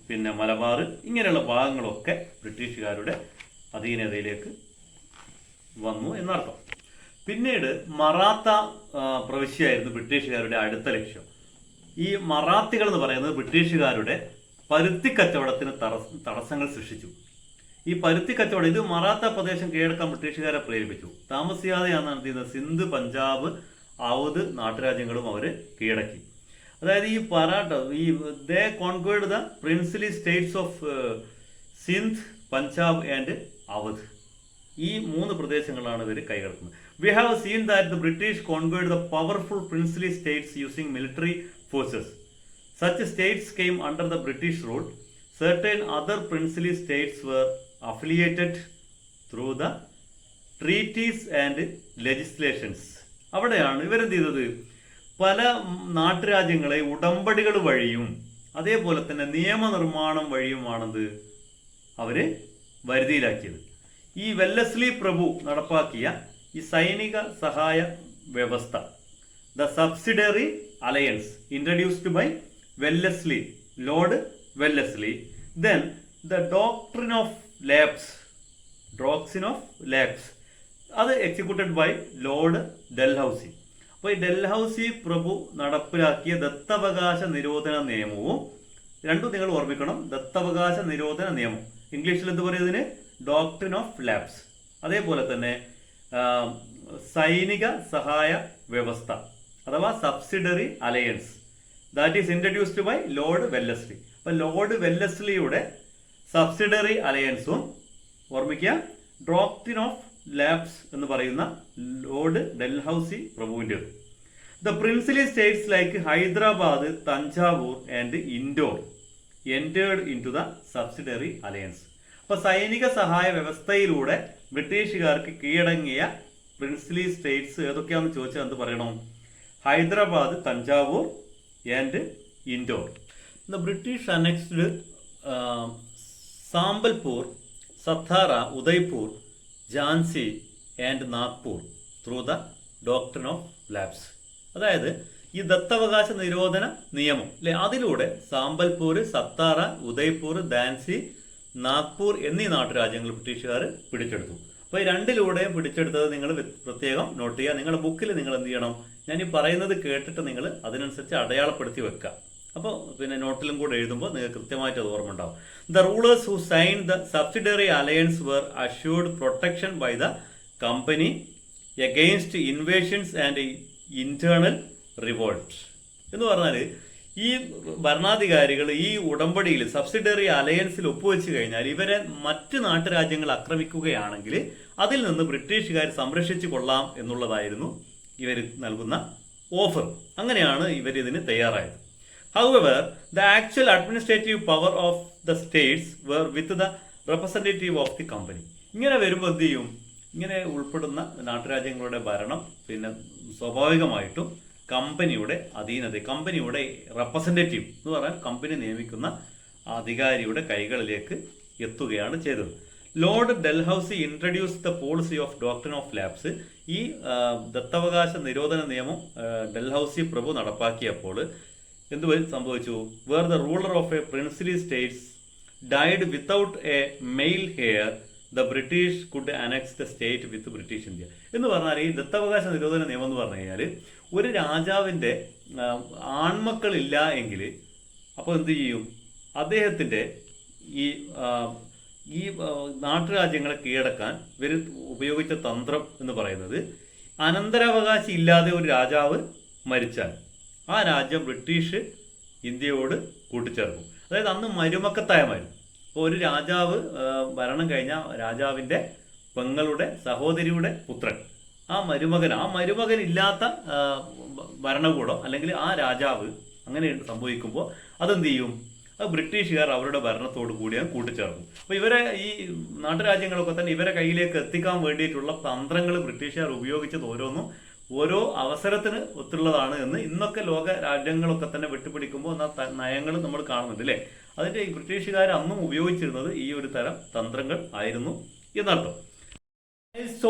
പിന്നെ മലബാർ, ഇങ്ങനെയുള്ള ഭാഗങ്ങളൊക്കെ ബ്രിട്ടീഷുകാരുടെ അധീനതയിലേക്ക് വന്നു എന്നർത്ഥം. പിന്നീട് മറാത്ത പ്രവിശ്യയായിരുന്നു ബ്രിട്ടീഷുകാരുടെ അടുത്ത ലക്ഷ്യം. ഈ മറാത്തികൾ എന്ന് പറയുന്നത് ബ്രിട്ടീഷുകാരുടെ പരുത്തി കച്ചവടത്തിന് തടസ്സങ്ങൾ സൃഷ്ടിച്ചു. ഈ പരുത്തി കച്ചവടം ഇത് മറാത്ത പ്രദേശം കീഴടക്കാൻ ബ്രിട്ടീഷുകാരെ പ്രേരിപ്പിച്ചു. താമസിയാതെയാണ് നടത്തിയത് സിന്ധ്, പഞ്ചാബ്, ഔദ് നാട്ടുരാജ്യങ്ങളും അവർ കീഴടക്കി. അതായത് ഈ they conquered the princely states of Sindh, Punjab and Awadh. ഈ 3 പ്രദേശങ്ങളാണ് ഇവർ കൈകടത്തുന്നത്. We have seen that the British conquered the powerful princely states using military forces. Such states came under the British rule. Certain other princely states were affiliated through the treaties and legislations. അവിടെയാണ് ഇവരെന്ത് ചെയ്തത്, പല നാട്ടുരാജ്യങ്ങളെ ഉടമ്പടികൾ വഴിയും അതേപോലെ തന്നെ നിയമനിർമ്മാണം വഴിയുമാണത് അവര് വരുതിയിലാക്കിയത്. ഈ വെല്ലസ്ലി പ്രഭു നടപ്പാക്കിയ ഈ സൈനിക സഹായ വ്യവസ്ഥ, the subsidiary alliance introduced by Wellesley, Lord Wellesley. Then the doctrine of lapse അത് എക്സിക്യൂട്ടഡ് ബൈ ലോർഡ് ഡൽഹൌസി. അപ്പോൾ ഈ ഡൽഹൌസി പ്രഭു നടപ്പിലാക്കിയ ദത്തവകാശ നിരോധന നിയമവും രണ്ടും നിങ്ങൾ ഓർമ്മിക്കണം. ദത്തവകാശ നിരോധന നിയമം ഇംഗ്ലീഷിൽ എന്ത് പറയുന്നതിന് ഡോക്ട്രിൻ ഓഫ് ലാപ്സ്. അതേപോലെ തന്നെ സൈനിക സഹായ വ്യവസ്ഥ അഥവാ subsidiary alliance that is introduced by Lord Wellesley. അപ്പൊ ലോർഡ് വെല്ലസ്ലിയുടെ സബ്സിഡറി അലയൻസും ഓർമ്മിക്കുക, ഡോക്ട്രിൻ ഓഫ് ലാപ്സ് എന്ന് പറയുന്ന ലോർഡ് ഡൽഹൌസി പ്രഭുവിൻ്റെത്. The princely states like Hyderabad, Thanjavur and Indore entered into the subsidiary alliance. അപ്പൊ സൈനിക സഹായ വ്യവസ്ഥയിലൂടെ ബ്രിട്ടീഷുകാർക്ക് കീഴടങ്ങിയ പ്രിൻസിലി സ്റ്റേറ്റ്സ് ഏതൊക്കെയാണെന്ന് ചോദിച്ചാൽ എന്ത് പറയണം? Hyderabad, Thanjavur and Indore. The British annexed Sambalpur, Satara, Udaipur, Jhansi and Nagpur through the doctrine of lapse. അതായത് ഈ ദത്തവകാശ നിരോധന നിയമം അല്ലെ, അതിലൂടെ സാമ്പൽപൂർ, സത്താറ, ഉദയ്പൂർ, ഝാൻസി, നാഗ്പൂർ എന്നീ നാട്ടുരാജ്യങ്ങൾ ബ്രിട്ടീഷുകാർ പിടിച്ചെടുത്തു. അപ്പോൾ ഈ രണ്ടിലൂടെയും പിടിച്ചെടുത്തത് നിങ്ങൾ പ്രത്യേകം നോട്ട് ചെയ്യുക. നിങ്ങളുടെ ബുക്കിൽ നിങ്ങൾ എന്ത് ചെയ്യണം, ഞാൻ ഈ പറയുന്നത് കേട്ടിട്ട് നിങ്ങൾ അതിനനുസരിച്ച് അടയാളപ്പെടുത്തി വെക്കുക. അപ്പോൾ പിന്നെ നോട്ടിലും കൂടെ എഴുതുമ്പോൾ നിങ്ങൾക്ക് കൃത്യമായിട്ട് അത് ഓർമ്മ ഉണ്ടാവും. The rulers who sign the subsidiary alliance were assured protection by the company against invasions and internal revolt എന്ന് പറഞ്ഞാൽ ഈ ഭരണാധികാരികൾ ഈ ഉടമ്പടിയിൽ സബ്സിഡറി അലയൻസിൽ ഒപ്പുവെച്ച് കഴിഞ്ഞാൽ ഇവരെ മറ്റ് നാട്ടുരാജ്യങ്ങൾ ആക്രമിക്കുകയാണെങ്കിൽ അതിൽ നിന്ന് ബ്രിട്ടീഷുകാർ സംരക്ഷിച്ചു കൊള്ളാം എന്നുള്ളതായിരുന്നു ഇവർ നൽകുന്ന ഓഫർ. അങ്ങനെയാണ് ഇവരിതിന് തയ്യാറായത്. However, the actual administrative power of the states were with the representative of the company. ഇങ്ങനെ വരുമ്പോൾ എന്ത് ചെയ്യും? ഇങ്ങനെ ഉൾപ്പെടുന്ന നാട്ടുരാജ്യങ്ങളുടെ ഭരണം പിന്നെ സ്വാഭാവികമായിട്ടും കമ്പനിയുടെ അധീനത, കമ്പനിയുടെ റെപ്രസെൻറ്റേറ്റീവ് എന്ന് പറഞ്ഞാൽ കമ്പനി നിയമിക്കുന്ന അധികാരിയുടെ കൈകളിലേക്ക് എത്തുകയാണ് ചെയ്തത്. Lord Dalhousie introduce the policy of doctrine of lapse. ഈ ദത്തവകാശ നിരോധന നിയമം ഡൽഹൌസി പ്രഭു നടപ്പാക്കിയപ്പോൾ എന്ത് സംഭവിച്ചു? Where the ruler of a princely states died without a male heir the British could annex the state with British India എന്ന് പറഞ്ഞാൽ ഈ ദത്തവകാശ നിരോധന നിയമം എന്ന് പറഞ്ഞു കഴിഞ്ഞാൽ ഒരു രാജാവിൻ്റെ ആൺമക്കളില്ല എങ്കിൽ അപ്പോൾ എന്ത് ചെയ്യും? അദ്ദേഹത്തിൻ്റെ ഈ നാട്ടുരാജ്യങ്ങളെ കീഴടക്കാൻ ഇവർ ഉപയോഗിച്ച തന്ത്രം എന്ന് പറയുന്നത് അനന്തരാവകാശി ഇല്ലാതെ ഒരു രാജാവ് മരിച്ചാൽ ആ രാജ്യം ബ്രിട്ടീഷ് ഇന്ത്യയോട് കൂട്ടിച്ചേർക്കും. അതായത് അന്ന് മരുമക്കത്തായമായിരുന്നു. അപ്പോൾ ഒരു രാജാവ് ഭരണം കഴിഞ്ഞ രാജാവിൻ്റെ പെങ്ങളുടെ സഹോദരിയുടെ പുത്രൻ ആ മരുമകൻ ഇല്ലാത്ത ഭരണകൂടം അല്ലെങ്കിൽ ആ രാജാവ് അങ്ങനെ സംഭവിക്കുമ്പോൾ അതെന്ത് ചെയ്യും? അത് ബ്രിട്ടീഷുകാർ അവരുടെ ഭരണത്തോടു കൂടിയാണ് കൂട്ടിച്ചേർക്കും. അപ്പോൾ ഇവരെ ഈ നാട്ടുരാജ്യങ്ങളൊക്കെ തന്നെ ഇവരെ കയ്യിലേക്ക് എത്തിക്കാൻ വേണ്ടിയിട്ടുള്ള തന്ത്രങ്ങൾ ബ്രിട്ടീഷുകാർ ഉപയോഗിച്ചത് ഓരോ അവസരത്തിന് ഒത്തുള്ളതാണ് എന്ന് ഇന്നൊക്കെ ലോക രാജ്യങ്ങളൊക്കെ തന്നെ വെട്ടുപിടിക്കുമ്പോൾ നയങ്ങൾ നമ്മൾ കാണുന്നുണ്ട് അല്ലേ? അതിൻ്റെ ഈ ബ്രിട്ടീഷുകാർ അന്നും ഉപയോഗിച്ചിരുന്നത് ഈ ഒരു തരം തന്ത്രങ്ങൾ ആയിരുന്നു എന്നർത്ഥം.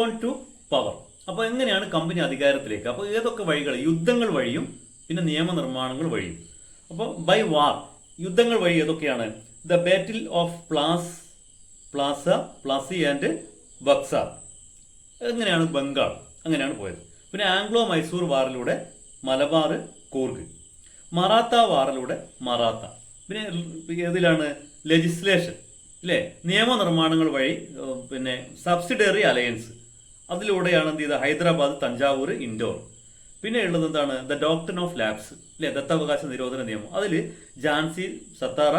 On to power. അപ്പോൾ എങ്ങനെയാണ് കമ്പനി അധികാരത്തിലേക്ക്? അപ്പോൾ ഏതൊക്കെ വഴികൾ? യുദ്ധങ്ങൾ വഴിയും പിന്നെ നിയമനിർമ്മാണങ്ങൾ വഴിയും. അപ്പോൾ ബൈ വാർ, യുദ്ധങ്ങൾ വഴി ഏതൊക്കെയാണ്? The battle of Plassey and Buxar. എങ്ങനെയാണ്? ബംഗാൾ അങ്ങനെയാണ് പോയത്. പിന്നെ ആംഗ്ലോ മൈസൂർ വാറിലൂടെ മലബാർ, കൂർഗ്. മറാത്ത വാറിലൂടെ മറാത്ത. പിന്നെ ഏതിലാണ്? ലെജിസ്ലേഷൻ അല്ലേ? നിയമനിർമ്മാണങ്ങൾ വഴി. പിന്നെ സബ്സിഡറി അലയൻസ്, അതിലൂടെയാണ് എന്ത് ചെയ്തത്? ഹൈദരാബാദ്, തഞ്ചാവൂർ, ഇൻഡോർ. പിന്നെ ഉള്ളത് എന്താണ്? ദ ഡോക്ട്രിൻ ഓഫ് ലാപ്സ് അല്ലേ? ദത്തവകാശ നിരോധന നിയമം. അതിൽ ഝാൻസി, സത്താറ,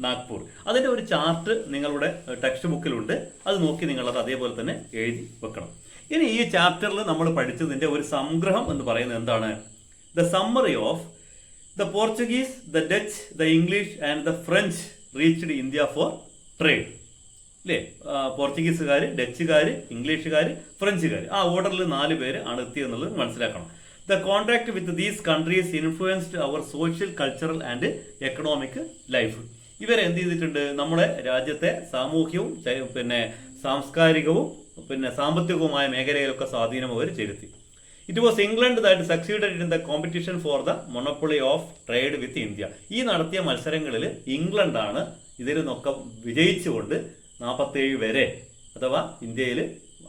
നാഗ്പൂർ. അതിൻ്റെ ഒരു ചാർട്ട് നിങ്ങളുടെ ടെക്സ്റ്റ് ബുക്കിലുണ്ട്. അത് നോക്കി നിങ്ങളത് അതേപോലെ തന്നെ എഴുതി വെക്കണം. ഇനി ഈ ചാപ്റ്ററിൽ നമ്മൾ പഠിച്ചതിൻ്റെ ഒരു സംഗ്രഹം എന്ന് പറയുന്നത് എന്താണ്? The summary of the Portuguese, the Dutch, the English and the French reached India for trade അല്ലേ? പോർച്ചുഗീസുകാർ, ഡച്ചുകാർ, ഇംഗ്ലീഷുകാർ, ഫ്രഞ്ചുകാർ, ആ ഓർഡറിൽ 4 പേര് ആണ് എത്തിയെന്നുള്ളത് മനസ്സിലാക്കണം. The contact with these countries influenced our social, cultural and economic life. ഇവരെ എന്ത് ചെയ്തിട്ടുണ്ട്? നമ്മുടെ രാജ്യത്തെ സാമൂഹ്യവും പിന്നെ സാംസ്കാരികവും പിന്നെ സാമ്പത്തികവുമായ മേഖലയിലൊക്കെ സ്വാധീനം അവർ ചെലുത്തി. It was England that succeeded in the competition for the monopoly of trade with India. ഈ നടത്തിയ മത്സരങ്ങളിൽ ഇംഗ്ലണ്ടാണ് ഇതിൽ നിന്നൊക്കെ വിജയിച്ചുകൊണ്ട് 47 വരെ അഥവാ ഇന്ത്യയിൽ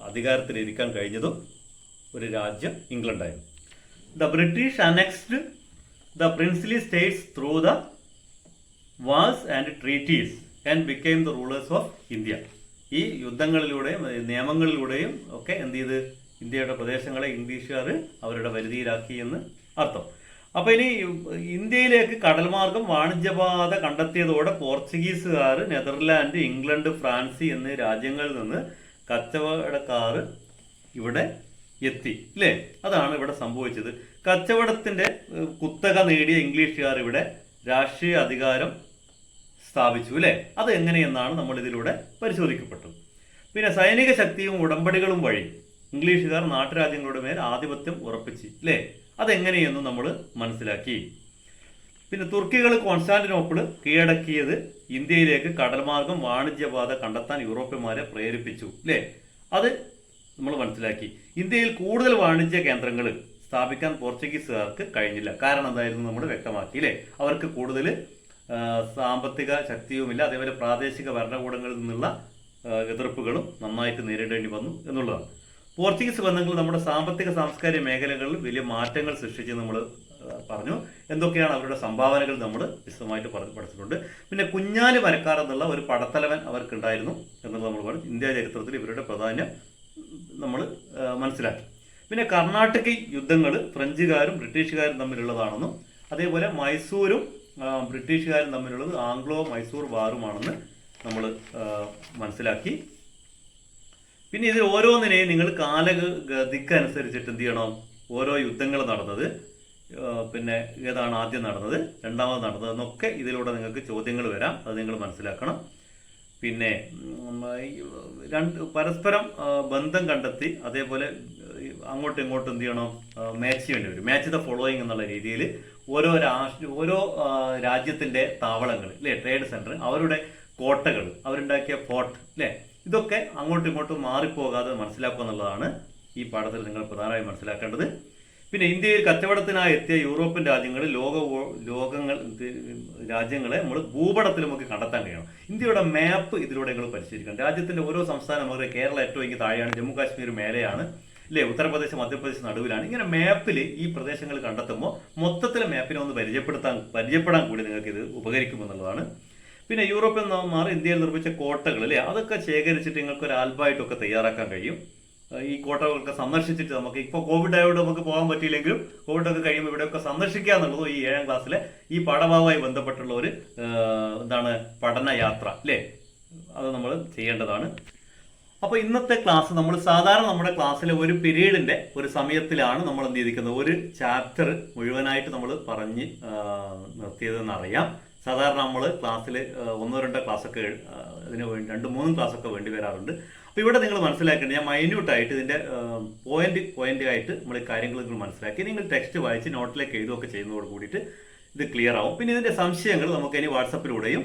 അധികാരത്തിലിരിക്കാൻ കഴിഞ്ഞതും ഒരു രാജ്യം ഇംഗ്ലണ്ടായിരുന്നു. The British annexed the princely states through the wars and treaties and became the rulers of India. ഈ യുദ്ധങ്ങളിലൂടെയും നിയമങ്ങളിലൂടെയും ഒക്കെ എന്ത് ചെയ്ത് ഇന്ത്യയുടെ പ്രദേശങ്ങളെ ഇംഗ്ലീഷുകാർ അവരുടെ വരുതിയിലാക്കി എന്ന് അർത്ഥം. അപ്പോൾ ഇനി ഇന്ത്യയിലേക്ക് കടൽമാർഗം വാണിജ്യപാത കണ്ടെത്തിയതോടെ പോർച്ചുഗീസുകാർ നെതർലാൻഡ്, ഇംഗ്ലണ്ട്, ഫ്രാൻസ് എന്നീ രാജ്യങ്ങളിൽ നിന്ന് കച്ചവടക്കാർ ഇവിടെ എത്തി അല്ലേ? അതാണ് ഇവിടെ സംഭവിച്ചത്. കച്ചവടത്തിൻ്റെ കുത്തക നേടിയ ഇംഗ്ലീഷുകാർ ഇവിടെ രാഷ്ട്രീയ അധികാരം സ്ഥാപിച്ചു അല്ലേ? അത് എങ്ങനെയെന്നാണ് നമ്മൾ ഇതിലൂടെ പരിശോധിക്കപ്പെട്ടത്. പിന്നെ സൈനിക ശക്തിയും ഉടമ്പടികളും വഴി ഇംഗ്ലീഷുകാർ നാട്ടുരാജ്യങ്ങളുടെ മേൽ ആധിപത്യം ഉറപ്പിച്ചു അല്ലേ? അതെങ്ങനെയെന്ന് നമ്മൾ മനസ്സിലാക്കി. പിന്നെ തുർക്കികൾ കോൺസ്റ്റാന്റിനോപ്പിൾ കീഴടക്കിയത് ഇന്ത്യയിലേക്ക് കടൽമാർഗം വാണിജ്യപാത കണ്ടെത്താൻ യൂറോപ്യന്മാരെ പ്രേരിപ്പിച്ചു അല്ലേ? അത് നമ്മൾ മനസ്സിലാക്കി. ഇന്ത്യയിൽ കൂടുതൽ വാണിജ്യ കേന്ദ്രങ്ങൾ സ്ഥാപിക്കാൻ പോർച്ചുഗീസുകാർക്ക് കഴിഞ്ഞില്ല. കാരണം എന്തായിരുന്നു നമ്മൾ വ്യക്തമാക്കി അല്ലേ? അവർക്ക് കൂടുതൽ സാമ്പത്തിക ശക്തിയുമില്ല. അതേപോലെ പ്രാദേശിക ഭരണകൂടങ്ങളിൽ നിന്നുള്ള എതിർപ്പുകളും നന്നായിട്ട് നേരിടേണ്ടി വന്നു എന്നുള്ളതാണ്. പോർച്ചുഗീസ് ബന്ധങ്ങൾ നമ്മുടെ സാമ്പത്തിക സാംസ്കാരിക മേഖലകളിൽ വലിയ മാറ്റങ്ങൾ സൃഷ്ടിച്ച് നമ്മൾ പറഞ്ഞു. എന്തൊക്കെയാണ് അവരുടെ സംഭാവനകൾ നമ്മൾ വിശദമായിട്ട് പഠിച്ചിട്ടുണ്ട്. പിന്നെ കുഞ്ഞാലി മരക്കാർ എന്നുള്ള ഒരു പടത്തലവൻ അവർക്കുണ്ടായിരുന്നു എന്നുള്ളത് നമ്മൾ പറഞ്ഞു. ഇന്ത്യ ചരിത്രത്തിൽ ഇവരുടെ പ്രാധാന്യം നമ്മൾ മനസ്സിലാക്കി. പിന്നെ കർണാടക യുദ്ധങ്ങൾ ഫ്രഞ്ചുകാരും ബ്രിട്ടീഷുകാരും തമ്മിലുള്ളതാണെന്നും അതേപോലെ മൈസൂരും ബ്രിട്ടീഷുകാരും തമ്മിലുള്ളത് ആംഗ്ലോ മൈസൂർ വാറുമാണെന്ന് നമ്മൾ മനസ്സിലാക്കി. പിന്നെ ഇതിൽ ഓരോന്നിനെയും നിങ്ങൾ കാലഗതിക്കനുസരിച്ചിട്ട് എന്ത് ചെയ്യണം, ഓരോ യുദ്ധങ്ങൾ നടന്നത്, പിന്നെ ഏതാണ് ആദ്യം നടന്നത്, രണ്ടാമത് നടന്നത് എന്നൊക്കെ ഇതിലൂടെ നിങ്ങൾക്ക് ചോദ്യങ്ങൾ വരാം. അത് നിങ്ങൾ മനസ്സിലാക്കണം. പിന്നെ പരസ്പരം ബന്ധം കണ്ടെത്തി അതേപോലെ അങ്ങോട്ടും ഇങ്ങോട്ടും എന്ത് ചെയ്യണം, മാച്ച് ചെയ്യേണ്ടി വരും. മാച്ച് ദ ഫോളോയിങ് എന്നുള്ള രീതിയിൽ ഓരോ രാജ്യത്തിൻ്റെ താവളങ്ങൾ അല്ലേ, ട്രേഡ് സെൻറ്റർ, അവരുടെ കോട്ടകൾ, അവരുണ്ടാക്കിയ ഫോർട്ട് അല്ലേ, ഇതൊക്കെ അങ്ങോട്ടും ഇങ്ങോട്ടും മാറിപ്പോകാതെ മനസ്സിലാക്കുക എന്നുള്ളതാണ് ഈ പാഠത്തിൽ നിങ്ങൾ പ്രധാനമായും മനസ്സിലാക്കേണ്ടത്. പിന്നെ ഇന്ത്യയിൽ കച്ചവടത്തിനായി എത്തിയ യൂറോപ്യൻ രാജ്യങ്ങൾ രാജ്യങ്ങളെ നമ്മൾ ഭൂപടത്തിൽ നമുക്ക് കണ്ടെത്താൻ കഴിയണം. ഇന്ത്യയുടെ മാപ്പ് ഇതിലൂടെ നിങ്ങൾ പരിശീലിക്കണം. രാജ്യത്തിന്റെ ഓരോ സംസ്ഥാനം, നമുക്ക് കേരളം ഏറ്റവും താഴെയാണ്, ജമ്മു കാശ്മീർ മേലെയാണ് അല്ലേ, ഉത്തർപ്രദേശ് മധ്യപ്രദേശ് നടുവിലാണ്. ഇങ്ങനെ മാപ്പിൽ ഈ പ്രദേശങ്ങൾ കണ്ടെത്തുമ്പോൾ മൊത്തത്തിലെ മാപ്പിനെ ഒന്ന് പരിചയപ്പെടാൻ കൂടി നിങ്ങൾക്ക് ഇത് ഉപകരിക്കുമെന്നുള്ളതാണ്. പിന്നെ യൂറോപ്യന്മാർ ഇന്ത്യയിൽ നിർമ്മിച്ച കോട്ടകൾ അല്ലേ, അതൊക്കെ ശേഖരിച്ചിട്ട് നിങ്ങൾക്ക് ഒരു ആൽബമായിട്ടൊക്കെ തയ്യാറാക്കാൻ കഴിയും. ഈ കോട്ടകളൊക്കെ സന്ദർശിച്ചിട്ട് നമുക്ക് ഇപ്പോൾ കോവിഡ് ആയതുകൊണ്ട് നമുക്ക് പോകാൻ പറ്റിയില്ലെങ്കിലും കോവിഡൊക്കെ കഴിയുമ്പോൾ ഇവിടെയൊക്കെ സന്ദർശിക്കുക എന്നുള്ളത് ഈ 7ാം ക്ലാസ്സിലെ ഈ പാഠഭാഗവുമായി ബന്ധപ്പെട്ടുള്ള ഒരു പഠനയാത്ര അല്ലേ, അത് നമ്മൾ ചെയ്യേണ്ടതാണ്. അപ്പോൾ ഇന്നത്തെ ക്ലാസ് നമ്മൾ സാധാരണ നമ്മുടെ ക്ലാസ്സിലെ ഒരു പീരീഡിന്റെ ഒരു സമയത്തിലാണ് നമ്മൾ എന്ത് ചെയ്തിരിക്കുന്നത്, ഒരു ചാപ്റ്റർ മുഴുവനായിട്ട് നമ്മൾ പറഞ്ഞ് നിർത്തിയതെന്ന് അറിയാം. സാധാരണ നമ്മൾ ക്ലാസ്സിൽ 1-2 ക്ലാസ്സൊക്കെ അതിന് വേണ്ടി 2-3 ക്ലാസ്സൊക്കെ വേണ്ടി വരാറുണ്ട്. അപ്പോൾ ഇവിടെ നിങ്ങൾ മനസ്സിലാക്കേണ്ടത്, ഞാൻ മൈന്യൂട്ടായിട്ട് ഇതിൻ്റെ പോയിന്റ് ആയിട്ട് നമ്മൾ കാര്യങ്ങൾ നിങ്ങൾ മനസ്സിലാക്കി നിങ്ങൾ ടെക്സ്റ്റ് വായിച്ച് നോട്ടിലേക്ക് എഴുതുകയൊക്കെ ചെയ്യുന്നതോട് കൂടിയിട്ട് ഇത് ക്ലിയർ ആവും. പിന്നെ ഇതിൻ്റെ സംശയങ്ങൾ നമുക്ക് ഇനി വാട്സപ്പിലൂടെയും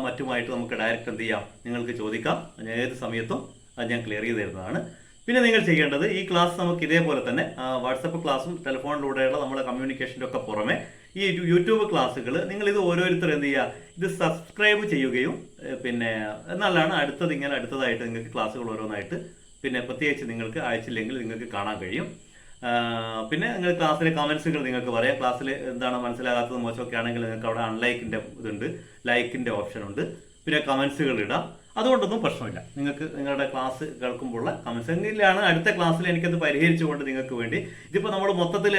മറ്റുമായിട്ട് നമുക്ക് ഡയറക്റ്റ് എന്ത് ചെയ്യാം, നിങ്ങൾക്ക് ചോദിക്കാം. ഞാൻ ഏത് സമയത്തും അത് ഞാൻ ക്ലിയർ ചെയ്ത് തരുന്നതാണ്. പിന്നെ നിങ്ങൾ ചെയ്യേണ്ടത്, ഈ ക്ലാസ് നമുക്ക് ഇതേപോലെ തന്നെ വാട്സപ്പ് ക്ലാസ്സും ടെലിഫോണിലൂടെയുള്ള നമ്മുടെ കമ്മ്യൂണിക്കേഷൻ്റെ ഒക്കെ പുറമെ ഈ യൂട്യൂബ് ക്ലാസ്സുകൾ നിങ്ങൾ ഇത് ഓരോരുത്തർ എന്ത് ചെയ്യുക, ഇത് സബ്സ്ക്രൈബ് ചെയ്യുകയും പിന്നെ എന്നാലാണ് അടുത്തതായിട്ട് നിങ്ങൾക്ക് ക്ലാസ്സുകൾ ഓരോന്നായിട്ട് പിന്നെ പ്രത്യേകിച്ച് നിങ്ങൾക്ക് അയച്ചില്ലെങ്കിൽ നിങ്ങൾക്ക് കാണാൻ കഴിയും. പിന്നെ നിങ്ങൾ ക്ലാസ്സിലെ കമൻസുകൾ നിങ്ങൾക്ക് പറയാം. ക്ലാസ്സിൽ എന്താണ് മനസ്സിലാകാത്തത് മോശമൊക്കെ ആണെങ്കിൽ നിങ്ങൾക്ക് അവിടെ അൺലൈക്കിൻ്റെ ഇതുണ്ട്, ലൈക്കിൻ്റെ ഓപ്ഷൻ ഉണ്ട്. പിന്നെ കമൻസുകൾ ഇടാം, അതുകൊണ്ടൊന്നും പ്രശ്നമില്ല. നിങ്ങൾക്ക് നിങ്ങളുടെ ക്ലാസ് കേൾക്കുമ്പോഴുള്ള കമൻസ് എങ്കിലാണ് അടുത്ത ക്ലാസ്സിൽ എനിക്കത് പരിഹരിച്ചുകൊണ്ട് നിങ്ങൾക്ക് വേണ്ടി, ഇതിപ്പോൾ നമ്മൾ മൊത്തത്തിൽ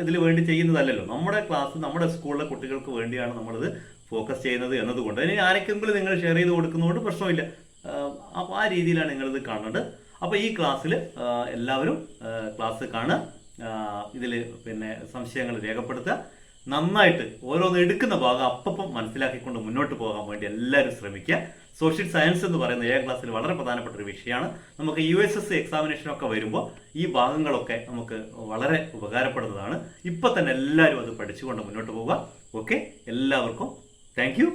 ഇതിൽ വേണ്ടി ചെയ്യുന്നതല്ലല്ലോ, നമ്മുടെ ക്ലാസ് നമ്മുടെ സ്കൂളിലെ കുട്ടികൾക്ക് വേണ്ടിയാണ് നമ്മളിത് ഫോക്കസ് ചെയ്യുന്നത് എന്നതുകൊണ്ട് ഇനി ആരെങ്കിലും നിങ്ങൾ ഷെയർ ചെയ്ത് കൊടുക്കുന്നതുകൊണ്ട് പ്രശ്നമില്ല. അപ്പോൾ ആ രീതിയിലാണ് നിങ്ങളിത് കാണേണ്ടത്. അപ്പോൾ ഈ ക്ലാസ്സിൽ എല്ലാവരും ക്ലാസ് കാണുക, ഇതിൽ പിന്നെ സംശയങ്ങൾ രേഖപ്പെടുത്തുക, നന്നായിട്ട് ഓരോന്ന് എടുക്കുന്ന ഭാഗം അപ്പം മനസ്സിലാക്കിക്കൊണ്ട് മുന്നോട്ട് പോകാൻ വേണ്ടി എല്ലാവരും ശ്രമിക്കുക. സോഷ്യൽ സയൻസ് എന്ന് പറയുന്ന 7ാം ക്ലാസ്സിൽ വളരെ പ്രധാനപ്പെട്ട ഒരു വിഷയമാണ്. നമുക്ക് USSC എക്സാമിനേഷനൊക്കെ വരുമ്പോൾ ഈ ഭാഗങ്ങളൊക്കെ നമുക്ക് വളരെ ഉപകാരപ്പെടുന്നതാണ്. ഇപ്പം തന്നെ എല്ലാവരും അത് പഠിച്ചുകൊണ്ട് മുന്നോട്ട് പോവുക. ഓക്കെ, എല്ലാവർക്കും താങ്ക് യു.